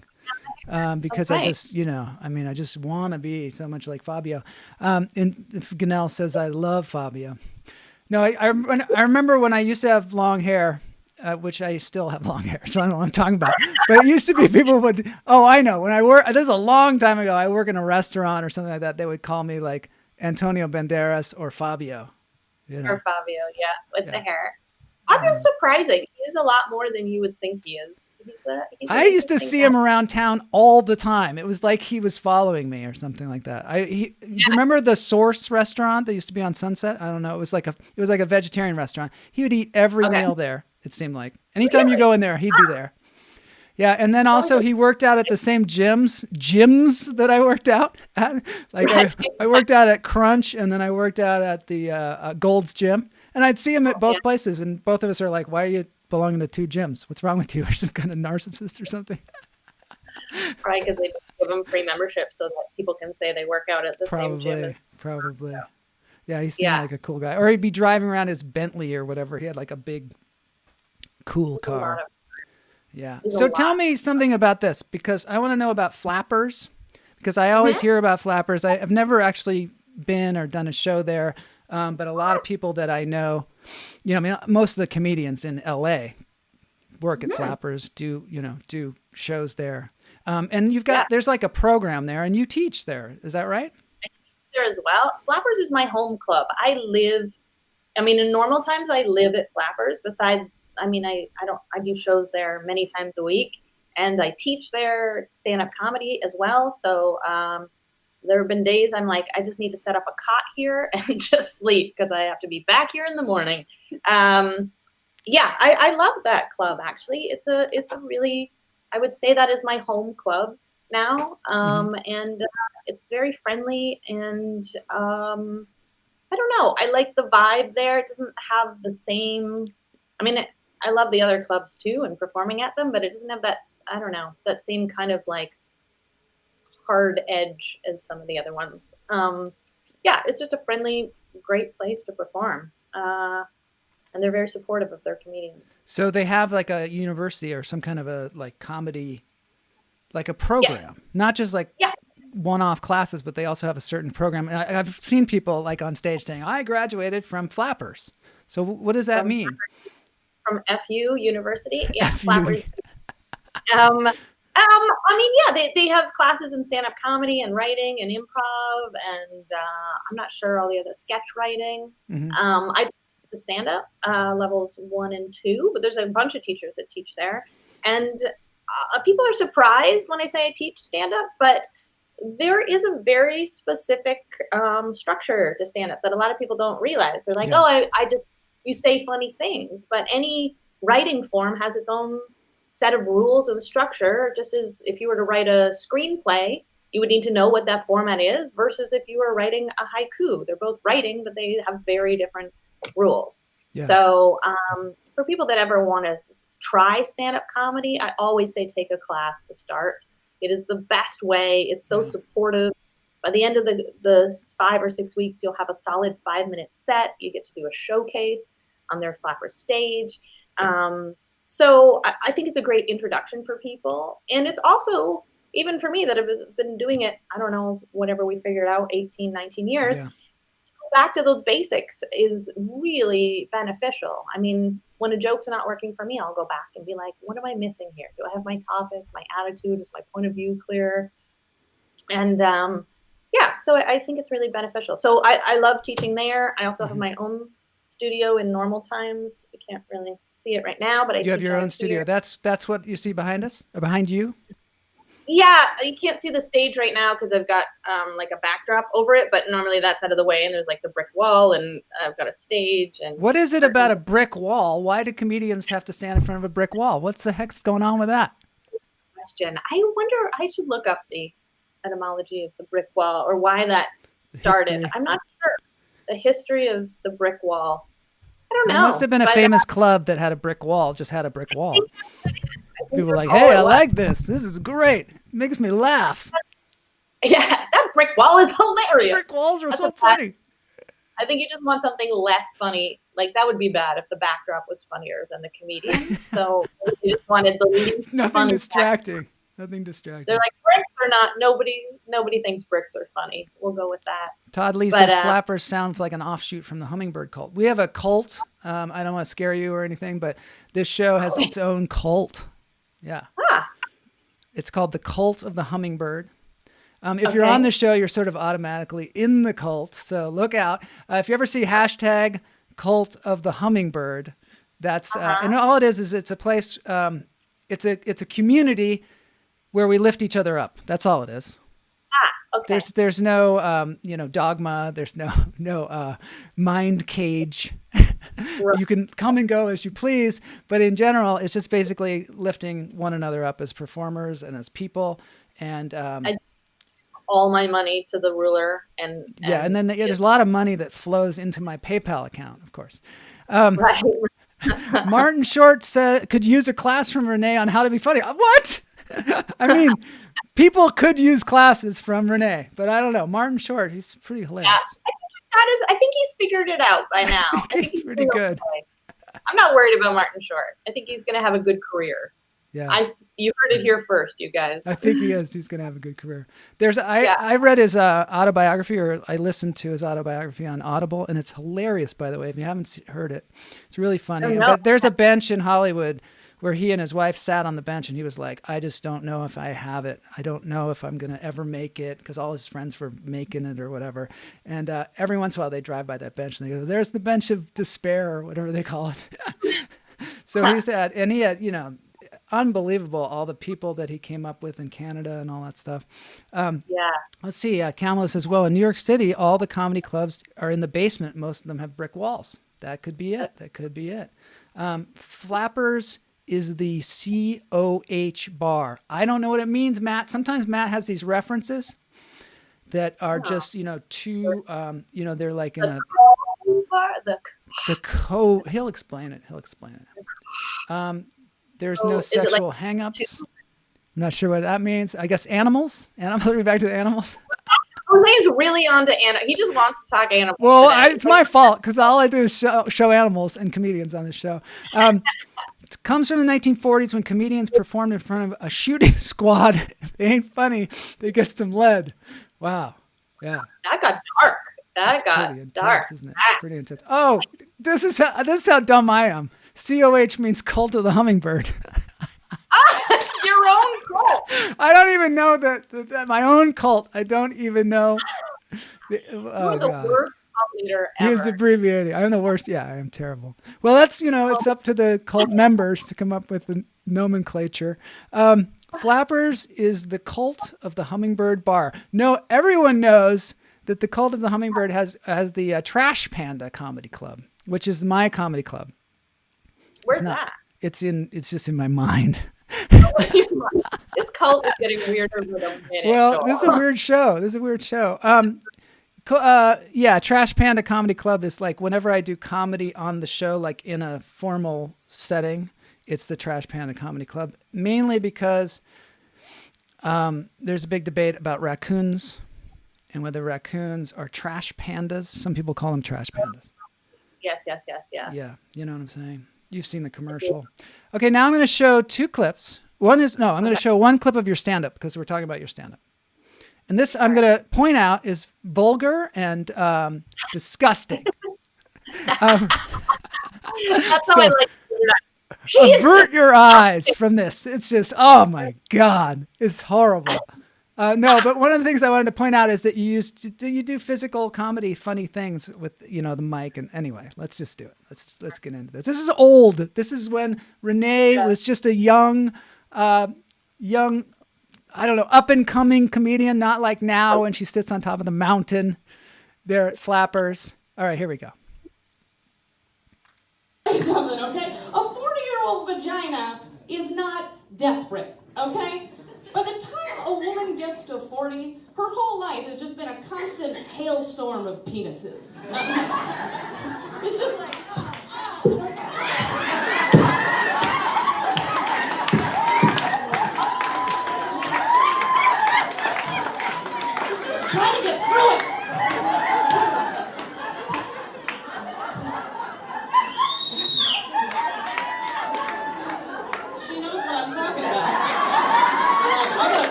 because Okay. I just, I just want to be so much like Fabio. And if Ganel says, I love Fabio. No, I remember when I used to have long hair, which I still have long hair, so I don't know what I'm talking about. But it used to be people would, I know. When this is a long time ago, I work in a restaurant or something like that. They would call me like Antonio Banderas or Fabio. Or Fabio, with the Yeah. hair. Fabio's surprising. He's a lot more than you would think he is. He's I used to see him around town all the time. It was like he was following me or something like that. Do you remember the Source restaurant that used to be on Sunset? I don't know. It was like a vegetarian restaurant. He would eat every meal there. It seemed like anytime you go in there, he'd be there. Yeah, and then also he worked out at the same gyms that I worked out at. Like I worked out at Crunch, and then I worked out at the Gold's Gym, and I'd see him at both places, and both of us are like, "Why are you belonging to two gyms? What's wrong with you? Or some kind of narcissist or something?" Right, because they give them free membership so that people can say they work out at the same gym. Probably. Yeah, he seemed like a cool guy. Or he'd be driving around his Bentley or whatever. He had like a big, cool car. Yeah. So tell me something about this, because I want to know about flappers, because I always hear about flappers. I've never actually been or done a show there, but a lot of people that I know, most of the comedians in LA work at flappers, do shows there. And you've got, there's like a program there and you teach there. Is that right? I teach there as well. Flappers is my home club. In normal times I live at Flappers. Besides, I do shows there many times a week, and I teach there stand-up comedy as well. So there have been days I'm like, I just need to set up a cot here and just sleep because I have to be back here in the morning. I love that club. Actually, it's a really, I would say that is my home club now, and it's very friendly, and I don't know. I like the vibe there. It doesn't have the same. I love the other clubs too and performing at them, but it doesn't have that, I don't know, that same kind of like hard edge as some of the other ones. It's just a friendly, great place to perform. And they're very supportive of their comedians. So they have like a university or some kind of a like comedy, like a program, not just like one-off classes, but they also have a certain program. And I've seen people like on stage saying, I graduated from Flappers. So what does that mean? From FU University. Yeah, FU. Flappers. They have classes in stand-up comedy and writing and improv, and I'm not sure all the other sketch writing. I teach the stand-up levels 1 and 2, but there's a bunch of teachers that teach there, and people are surprised when I say I teach stand-up, but there is a very specific structure to stand-up that a lot of people don't realize. They're like, you say funny things, but any writing form has its own set of rules and structure. Just as if you were to write a screenplay, you would need to know what that format is, versus if you were writing a haiku. They're both writing, but they have very different rules. Yeah. So for people that ever want to try stand-up comedy, I always say take a class to start. It is the best way. It's so supportive. By the end of the 5 or 6 weeks, you'll have a solid 5-minute set. You get to do a showcase on their Flapper stage. So I think it's a great introduction for people. And it's also, even for me that have been doing it, I don't know, whatever we figured out, 18, 19 years, to go back to those basics is really beneficial. When a joke's not working for me, I'll go back and be like, what am I missing here? Do I have my topic, my attitude? Is my point of view clear? And so I think it's really beneficial. So I love teaching there. I also have my own studio in normal times. You can't really see it right now, but you have your own studio. That's what you see behind us, or behind you? Yeah, you can't see the stage right now because I've got like a backdrop over it, but normally that's out of the way, and there's like the brick wall, and I've got a stage. And what is it about a brick wall? Why do comedians have to stand in front of a brick wall? What's the heck's going on with that? Question. I wonder. I should look up the etymology of the brick wall, or why that started. I'm not sure. The history of the brick wall. I don't know. There must have been a famous club that had a brick wall, just had a brick wall. People were like, hey, I like this. This is great. It makes me laugh. Yeah, that brick wall is hilarious. Brick walls are so funny. I think you just want something less funny. Like, that would be bad if the backdrop was funnier than the comedian. So you just wanted the least nothing funny distracting. Nothing distracting. They're like, bricks are not. Nobody thinks bricks are funny. We'll go with that. Todd Lee says flappers sounds like an offshoot from the hummingbird cult. We have a cult. I don't want to scare you or anything, but this show has its own cult. Yeah. It's called the Cult of the Hummingbird. If you're on the show, you're sort of automatically in the cult. So look out. If you ever see hashtag Cult of the Hummingbird, that's and all it is it's a place. It's a community where we lift each other up. That's all it is. Okay. There's no dogma. There's no mind cage. You can come and go as you please, but in general, it's just basically lifting one another up as performers and as people. And all my money to the ruler, and then there's a lot of money that flows into my PayPal account, of course. Right. Martin Short could use a class from Renee on how to be funny. What? I mean, people could use classes from Renee, but I don't know. Martin Short, he's pretty hilarious. Yeah, I think he's figured it out by now. I think he's pretty good. Okay. I'm not worried about Martin Short. I think he's going to have a good career. Yeah, you heard it here first, you guys. I think he is. He's going to have a good career. I read his autobiography, or I listened to his autobiography on Audible, and it's hilarious, by the way. If you haven't heard it, it's really funny. But there's a bench in Hollywood where he and his wife sat on the bench, and he was like, I just don't know if I have it. I don't know if I'm going to ever make it, because all his friends were making it or whatever. And every once in a while, they drive by that bench, and they go, there's the bench of despair, or whatever they call it. So he said, and he had, unbelievable, all the people that he came up with in Canada and all that stuff. Let's see. Kamala says, well, in New York City, all the comedy clubs are in the basement. Most of them have brick walls. That could be it. Flappers is the COH bar. I don't know what it means, Matt. Sometimes Matt has these references that are just, too, they're like in a... He'll explain it. There's no sexual hang-ups. I'm not sure what that means. I guess animals. Let me back to the animals. Jose's really onto animals. He just wants to talk animals. Well, it's my fault, because all I do is show animals and comedians on the show. It comes from the 1940s when comedians performed in front of a shooting squad. If they ain't funny, they get some lead. Wow. Yeah. That got dark. That got intense, dark, isn't it? Pretty intense. Oh, this is how dumb I am. COH means Cult of the Hummingbird. It's your own cult. I don't even know that my own cult. I don't even know. You're the worst cult leader ever. He's abbreviating. I'm the worst. Yeah, I am terrible. Well, that's, it's up to the cult members to come up with the nomenclature. Flappers is the Cult of the Hummingbird bar. No, everyone knows that the Cult of the Hummingbird has the Trash Panda Comedy Club, which is my comedy club. Where's that? It's just in my mind. This cult is getting weirder with a minute. Well, this is a weird show. Trash Panda Comedy Club is like whenever I do comedy on the show, like in a formal setting, it's the Trash Panda Comedy Club, mainly because there's a big debate about raccoons and whether raccoons are trash pandas. Some people call them trash pandas. Yes. Yeah, you know what I'm saying? You've seen the commercial. Okay, now I'm going to show two clips. I'm going to show one clip of your stand-up because we're talking about your stand-up. And this, I'm going to point out, is vulgar and disgusting. That's how I like it. Avert your eyes from this. It's just, oh my God, it's horrible. No, but one of the things I wanted to point out is that you do physical comedy, funny things with, the mic. And anyway, let's just do it. Let's get into this. This is old. This is when Renee was just a young, I don't know, up and coming comedian, not like now when she sits on top of the mountain there at Flappers. All right, here we go. Something, okay? A 40-year-old vagina is not desperate, okay? By the time a woman gets to 40, her whole life has just been a constant hailstorm of penises. It's just like... Just trying to get through it. She knows what I'm talking about.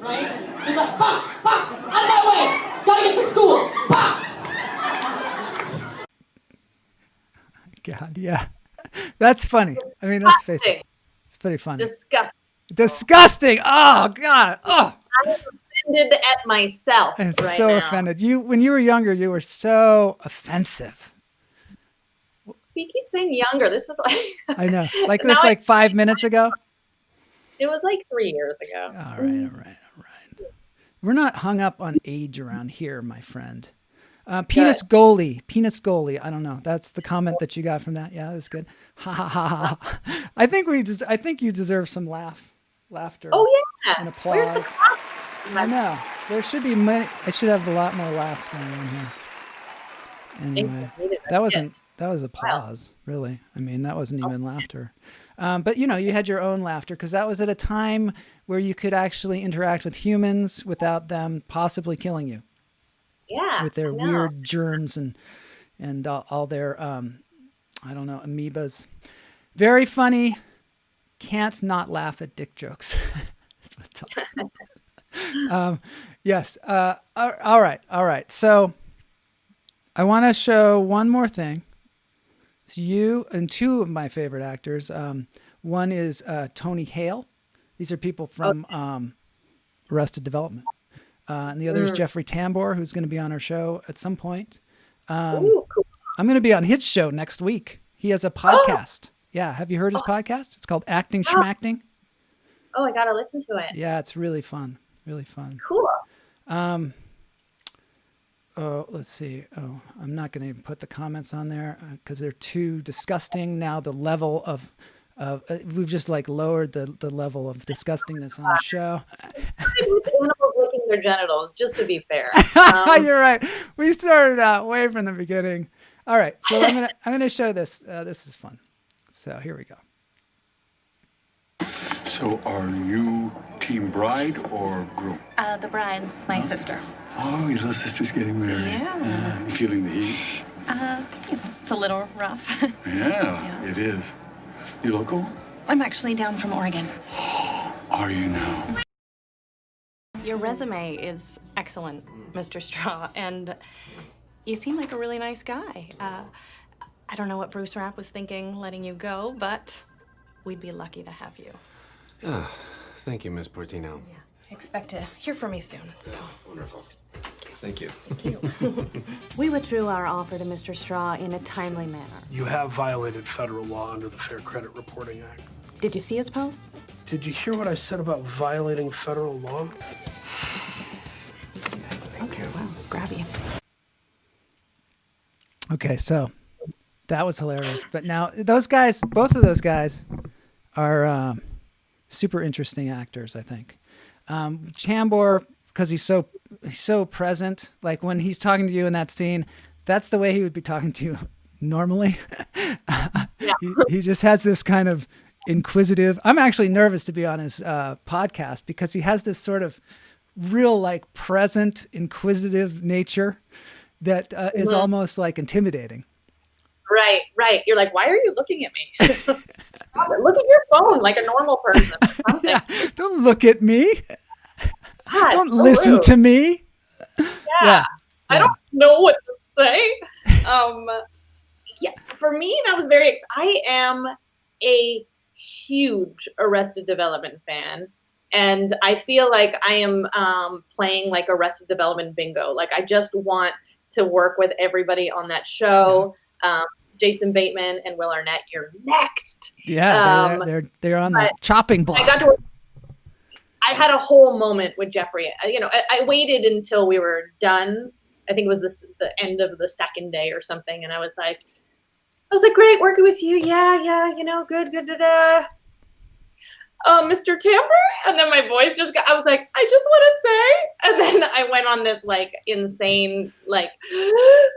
right? He's like, "Pop, pop, out of my way! Gotta get to school! Pop!" God, yeah. That's funny. I mean, let's face it. It's pretty funny. Disgusting. Oh, God. Oh. I'm offended at myself I'm right so now. offended. When you were younger, you were so offensive. You keep saying younger. This was like I know. Like this, like 5 minutes ago. it was like 3 years ago. All right. We're not hung up on age around here, my friend. Penis goalie. I don't know. That's the comment that you got from that. Yeah, that was good. Ha ha ha ha. I think you deserve some laughter. Oh yeah. And applause. Where's the clap? I know. There should be many. I should have a lot more laughs going on here. Anyway, that was applause, really. I mean, that wasn't even laughter. But you had your own laughter because that was at a time where you could actually interact with humans without them possibly killing you. Yeah. With their weird germs and all their I don't know, amoebas. Very funny. Can't not laugh at dick jokes. That's what it tells. Yes. All right. So I want to show one more thing. It's you and two of my favorite actors. One is Tony Hale. These are people from Arrested Development. And the other is Jeffrey Tambor, who's going to be on our show at some point. Ooh, cool. I'm going to be on his show next week. He has a podcast. Yeah. Have you heard his podcast? It's called Acting Schmacting. Oh, I got to listen to it. Yeah, it's really fun. Really fun. Cool. Oh, let's see. Oh, I'm not going to even put the comments on there because they're too disgusting. Now the level of we've just like lowered the level of disgustingness on the show. Animals licking their genitals, just to be fair. You're right. We started out way from the beginning. All right, so I'm gonna show this. This is fun. So here we go. So are you team bride or groom? The bride's my sister. Oh, your little sister's getting married. Yeah. You feeling the heat? It's a little rough. Yeah, it is. You local? I'm actually down from Oregon. Are you now? Your resume is excellent, Mr. Straw, and you seem like a really nice guy. I don't know what Bruce Rapp was thinking letting you go, but we'd be lucky to have you. Oh, thank you, Miss Portino. Yeah. Expect to hear from me soon, so. Wonderful. Thank you. Thank you. We withdrew our offer to Mr. Straw in a timely manner. You have violated federal law under the Fair Credit Reporting Act. Did you see his posts? Did you hear what I said about violating federal law? Okay, well, grab you. Okay, so that was hilarious. But now both of those guys are super interesting actors, I think. Tambor, because he's so present. Like when he's talking to you in that scene, that's the way he would be talking to you normally. Yeah. He just has this kind of inquisitive. I'm actually nervous to be on his podcast because he has this sort of real like present inquisitive nature that is almost like intimidating. Right. You're like, why are you looking at me? Stop it. Look at your phone like a normal person. Yeah, don't look at me. God, don't so listen rude. to me. Yeah. I don't know what to say. Yeah, for me, that was very I am a huge Arrested Development fan. And I feel like I am playing like Arrested Development bingo. Like I just want to work with everybody on that show. Jason Bateman and Will Arnett, you're next. Yeah, they're on the chopping block. I had a whole moment with Jeffrey. I waited until we were done. I think it was the end of the second day or something, and I was like, great working with you. Yeah, good. Mr. Tambor, and then my voice I was like, I just want to say, and then I went on this like insane, like,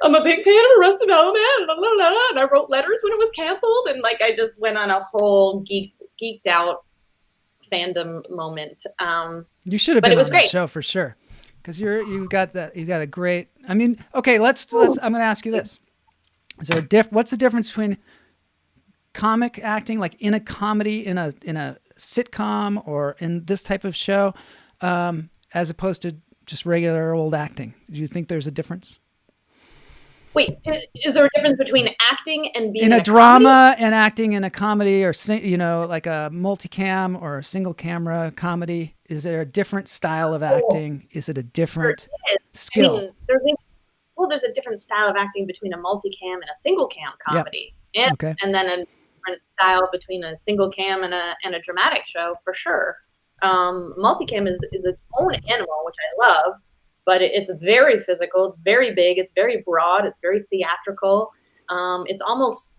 I'm a big fan of Arrested Development, and I wrote letters when it was canceled, and like I just went on a whole geeked out fandom moment. You should have been on that show for sure, because you got a great. I mean, okay, let's. I'm going to ask you this: is there what's the difference between comic acting, like in a comedy, in a sitcom, or in this type of show, as opposed to just regular old acting? Do you think there's a difference? Wait, is there a difference between acting and being in a comedy? drama and acting in a comedy, or like a multicam or a single camera comedy? Is there a different style of acting? Is it a different skill? I mean, there's a different style of acting between a multicam and a single cam comedy, and then a different style between a single cam and a dramatic show for sure. Multicam is its own animal, which I love, but it's very physical. It's very big. It's very broad. It's very theatrical. It's almost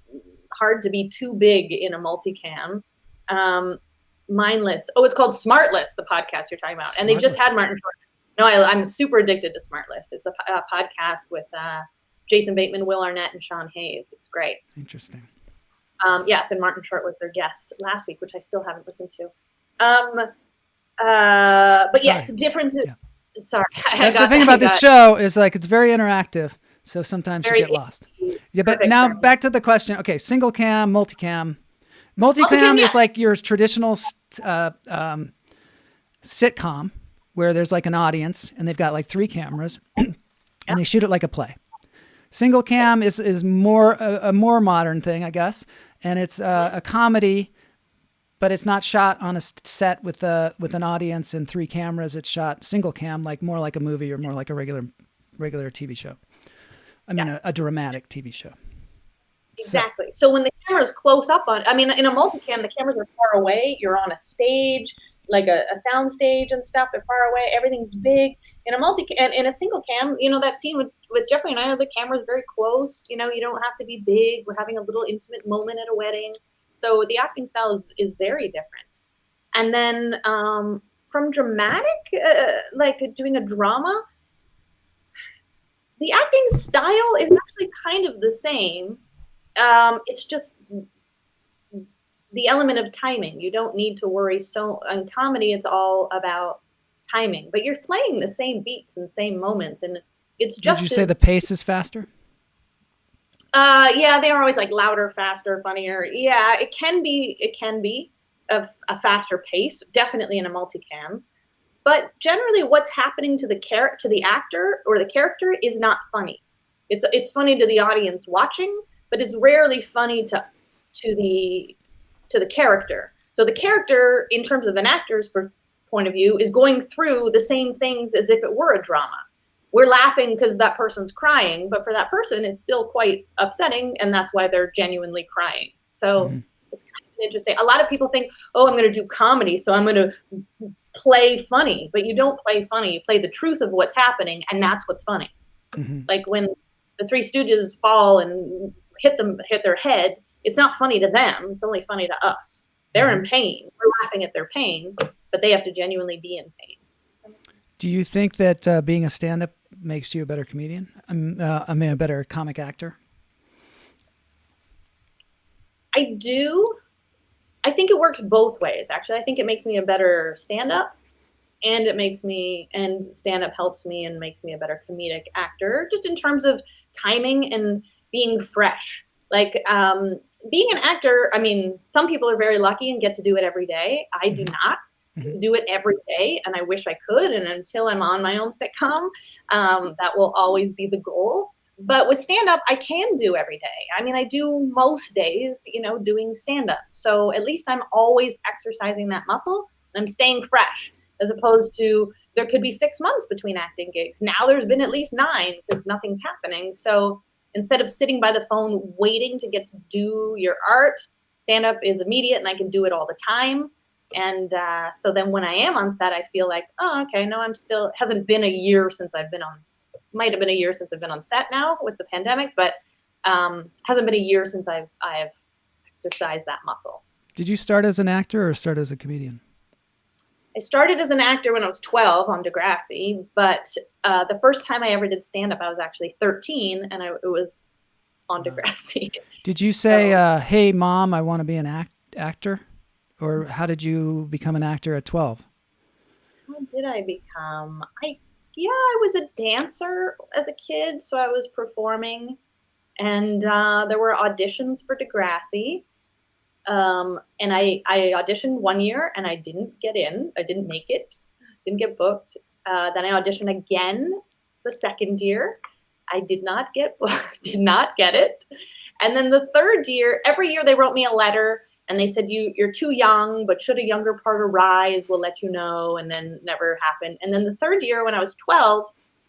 hard to be too big in a multicam. Mindless. Oh, it's called Smartless, the podcast you're talking about, and they just had Martin Short. No, I'm super addicted to Smartless. It's a podcast with Jason Bateman, Will Arnett, and Sean Hayes. It's great. Interesting. Yes, and Martin Short was their guest last week, which I still haven't listened to. But yes, differences. Yeah. Sorry. That's the thing about this show is like it's very interactive, so sometimes you get lost. Yeah, but now back to the question. Okay, single cam, multicam. Multicam is like your traditional sitcom where there's like an audience and they've got like 3 cameras and they shoot it like a play. Single cam is more a more modern thing, I guess, and it's a comedy, but it's not shot on a set with an audience and 3 cameras. It's shot single cam, like more like a movie or more like a regular TV show. I mean, a dramatic TV show. Exactly. So when the camera is close up in a multicam, the cameras are far away. You're on a stage, like a sound stage and stuff. They're far away. Everything's big. In a single cam, that scene with Jeffrey and I, the camera's very close. You don't have to be big. We're having a little intimate moment at a wedding. So the acting style is very different. And then from dramatic, like doing a drama, the acting style is actually kind of the same. It's just the element of timing. You don't need to worry. So in comedy, it's all about timing, but you're playing the same beats and same moments, and it's just. Did you say the pace is faster? Yeah, they are always like louder, faster, funnier. Yeah, it can be a faster pace, definitely in a multicam. But generally, what's happening to the actor or the character is not funny. It's funny to the audience watching, but it's rarely funny to the character. So the character, in terms of an actor's point of view, is going through the same things as if it were a drama. We're laughing because that person's crying, but for that person, it's still quite upsetting, and that's why they're genuinely crying. So it's kind of interesting. A lot of people think, oh, I'm going to do comedy, so I'm going to play funny. But you don't play funny. You play the truth of what's happening, and that's what's funny. Like when the Three Stooges fall and hit their head, it's not funny to them. It's only funny to us. They're in pain. We're laughing at their pain, but they have to genuinely be in pain. Do you think that being a stand-up makes you a better comedian? A better comic actor? I do. I think it works both ways, actually. I think it makes me a better stand-up, and stand-up helps me and makes me a better comedic actor, just in terms of timing and being fresh. Like being an actor, some people are very lucky and get to do it every day. I do not to do it every day, and I wish I could. And until I'm on my own sitcom, that will always be the goal. But with stand-up, I can do every day. I do most days, doing stand-up. So at least I'm always exercising that muscle, and I'm staying fresh, as opposed to there could be 6 months between acting gigs. Now there's been at least 9 because nothing's happening. So instead of sitting by the phone waiting to get to do your art, stand-up is immediate, and I can do it all the time. And so then when I am on set, I feel like, oh, okay, no, hasn't been a year since I've been on. Might have been a year since I've been on set now with the pandemic, but hasn't been a year since I've exercised that muscle. Did you start as an actor or start as a comedian? I started as an actor when I was 12 on Degrassi, but the first time I ever did stand-up, I was actually 13, and it was on Degrassi. Did you say, hey, Mom, I want to be an actor? Or how did you become an actor at 12? How did I become? I was a dancer as a kid, so I was performing, and there were auditions for Degrassi, and I auditioned one year, and I didn't get in. I didn't make it, Didn't get booked. Then I auditioned again the second year. I did not get it. And then the third year, every year they wrote me a letter and they said, you're too young, but should a younger part arise, we'll let you know. And then never happened. And then the third year when I was 12,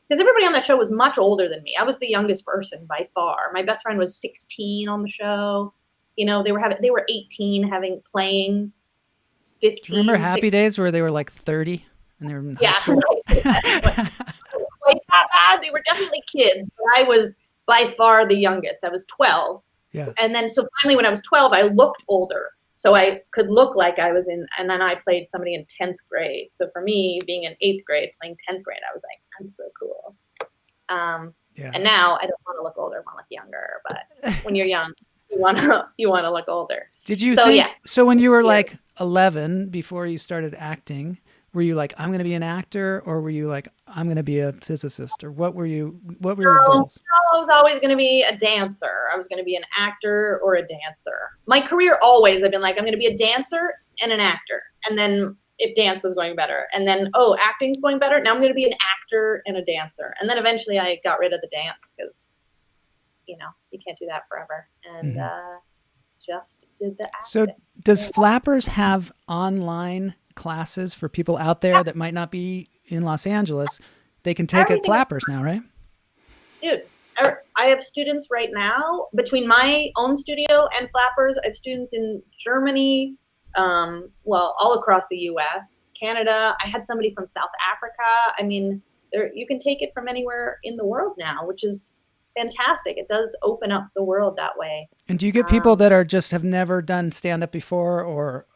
because everybody on that show was much older than me. I was the youngest person by far. My best friend was 16 on the show. You know, they were 18 playing 15. Do you remember Happy 16. Days where they were like 30 and they were in high school? Right. Quite that bad. They were definitely kids, but I was by far the youngest. I was 12. Yeah. And then so finally when I was 12, I looked older. So I could look like I was in, and then I played somebody in 10th grade. So for me, being in 8th grade, playing 10th grade, I was like, I'm so cool. And now I don't want to look older, I want to look younger. But when you're young, you want to look older. Did you so, think, yes. So when you were like 11, before you started acting, were you like, I'm going to be an actor, or were you like, I'm going to be a physicist, or what were your goals? No, I was always going to be a dancer. I was going to be an actor or a dancer. My career always, I've been like, I'm going to be a dancer and an actor. And then if dance was going better, and then, acting's going better. Now I'm going to be an actor and a dancer. And then eventually I got rid of the dance because, you can't do that forever. And just did the acting. So does Flappers have online classes for people out there that might not be in Los Angeles? They can take at Flappers now, right? Dude, I have students right now between my own studio and Flappers. I have students in Germany, all across the US, Canada. I had somebody from South Africa. I mean, you can take it from anywhere in the world now, which is fantastic. It does open up the world that way. And do you get people that have never done stand-up before, or,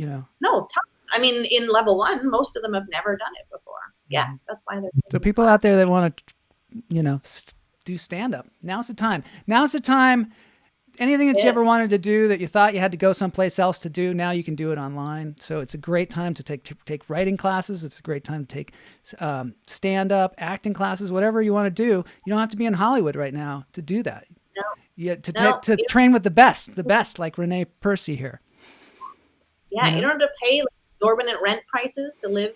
No, tons. I mean, in level 1, most of them have never done it before. Yeah, that's why they're. So people out there that want to, do stand-up, now's the time. Now's the time. Anything that you ever wanted to do that you thought you had to go someplace else to do, now you can do it online. So it's a great time to take writing classes. It's a great time to take stand-up, acting classes, whatever you want to do. You don't have to be in Hollywood right now to do that. No. To train with the best, like Renee Percy here. Yeah, you don't have to pay exorbitant rent prices to live.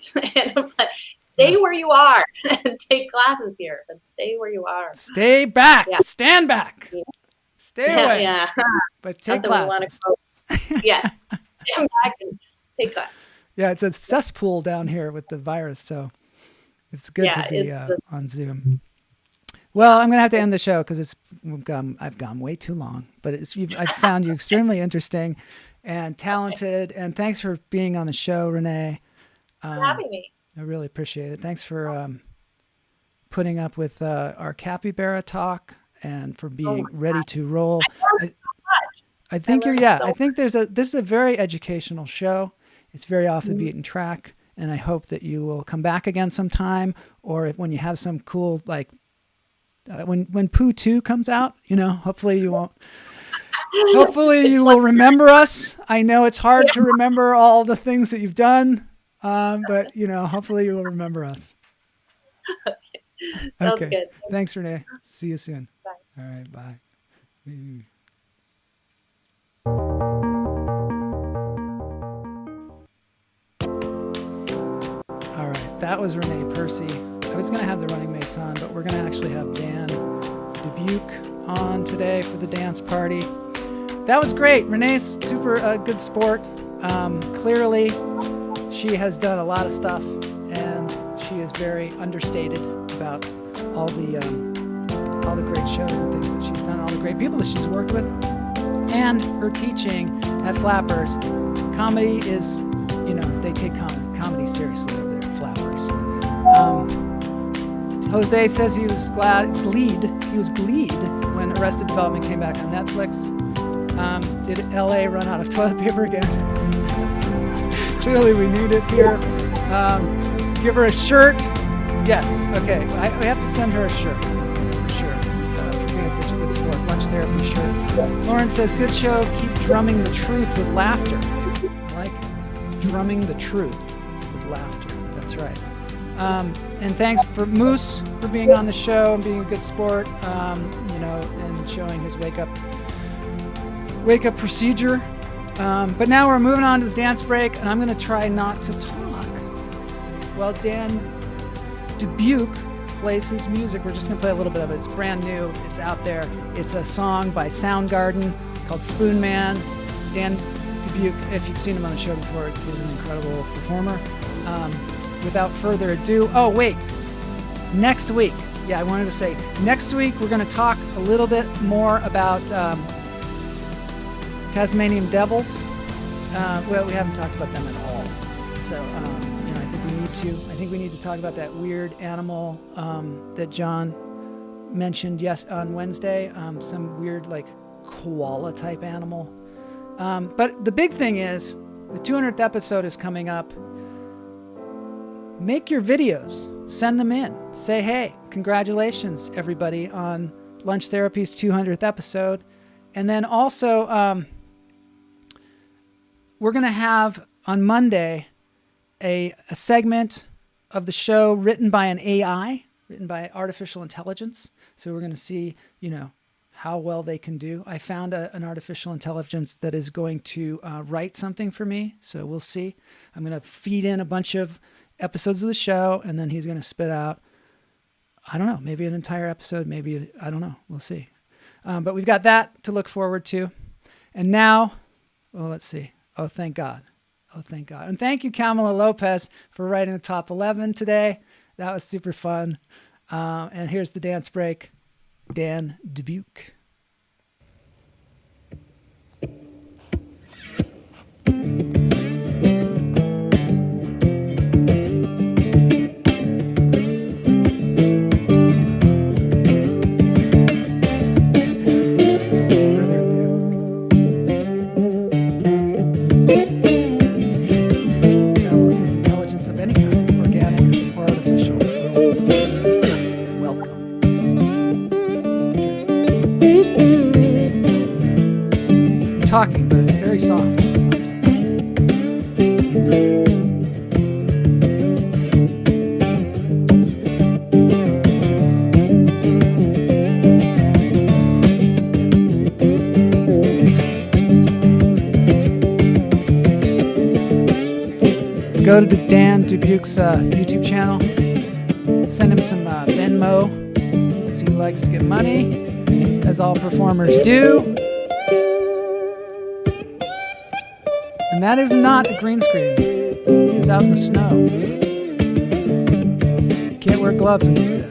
Stay where you are and take classes here, but stay where you are. Stay back. Yeah. Stand back. Yeah. Stay away. Yeah. But take classes. Yes. Stand back and take classes. Yeah, it's a cesspool down here with the virus, so it's good to be on Zoom. Well, I'm going to have to end the show because I've gone way too long, but I've found you extremely interesting and talented, and thanks for being on the show, Renee. For having me. I really appreciate it. Thanks for putting up with our capybara talk and for being ready to roll. I think I think this is a very educational show. It's very off the beaten track, and I hope that you will come back again sometime, or when you have some cool, like when Pooh 2 comes out, hopefully you won't. Hopefully you will remember us. I know it's hard to remember all the things that you've done, but hopefully you will remember us. Okay. Good. Thanks, Renee. See you soon. Bye. All right. Bye. All right. That was Renee Percy. I was going to have the Running Mates on, but we're going to actually have Dan Dubuque on today for the dance party. That was great. Renee's super good sport. Clearly, she has done a lot of stuff, and she is very understated about all the great shows and things that she's done, all the great people that she's worked with, and her teaching at Flappers. Comedy is, they take comedy seriously over there at Flappers. Jose says he was gleed when Arrested Development came back on Netflix. Did LA run out of toilet paper again? Clearly we need it here. Give her a shirt. Yes, okay. We have to send her a shirt. Sure. For being such a good sport. Lunch therapy shirt. Lauren says, good show. Keep drumming the truth with laughter. I like it. Drumming the truth with laughter. That's right. And thanks for Moose for being on the show and being a good sport, and showing his wake up procedure. But now we're moving on to the dance break, and I'm going to try not to talk Well, Dan Dubuque plays his music. We're just going to play a little bit of it. It's brand new. It's out there. It's a song by Soundgarden called Spoon Man. Dan Dubuque, if you've seen him on the show before, he's an incredible performer. Without further ado, oh, wait. Next week, I wanted to say, next week we're going to talk a little bit more about Tasmanian devils. Well, we haven't talked about them at all. So, I think we need to talk about that weird animal that John mentioned on Wednesday. Some weird, like, koala type animal. But the big thing is, the 200th episode is coming up. Make your videos. Send them in. Say, hey, congratulations, everybody, on Lunch Therapy's 200th episode. And then also, we're going to have on Monday a segment of the show written by an AI, written by artificial intelligence. So we're going to see, how well they can do. I found an artificial intelligence that is going to write something for me. So we'll see. I'm going to feed in a bunch of episodes of the show, and then he's going to spit out, I don't know, maybe an entire episode, maybe, I don't know. We'll see. But we've got that to look forward to. And now, well, let's see. Oh, thank God. Oh, thank God. And thank you, Kamala Lopez, for writing the top 11 today. That was super fun. And here's the dance break. Dan Dubuque. Talking, but it's very soft. Go to Dan Dubuque's YouTube channel. Send him some Venmo, because he likes to get money, as all performers do. And that is not a green screen. It is out in the snow. You can't wear gloves when you do that.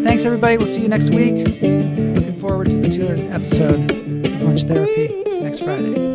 Thanks, everybody. We'll see you next week. Looking forward to the 200th episode of Lunch Therapy next Friday.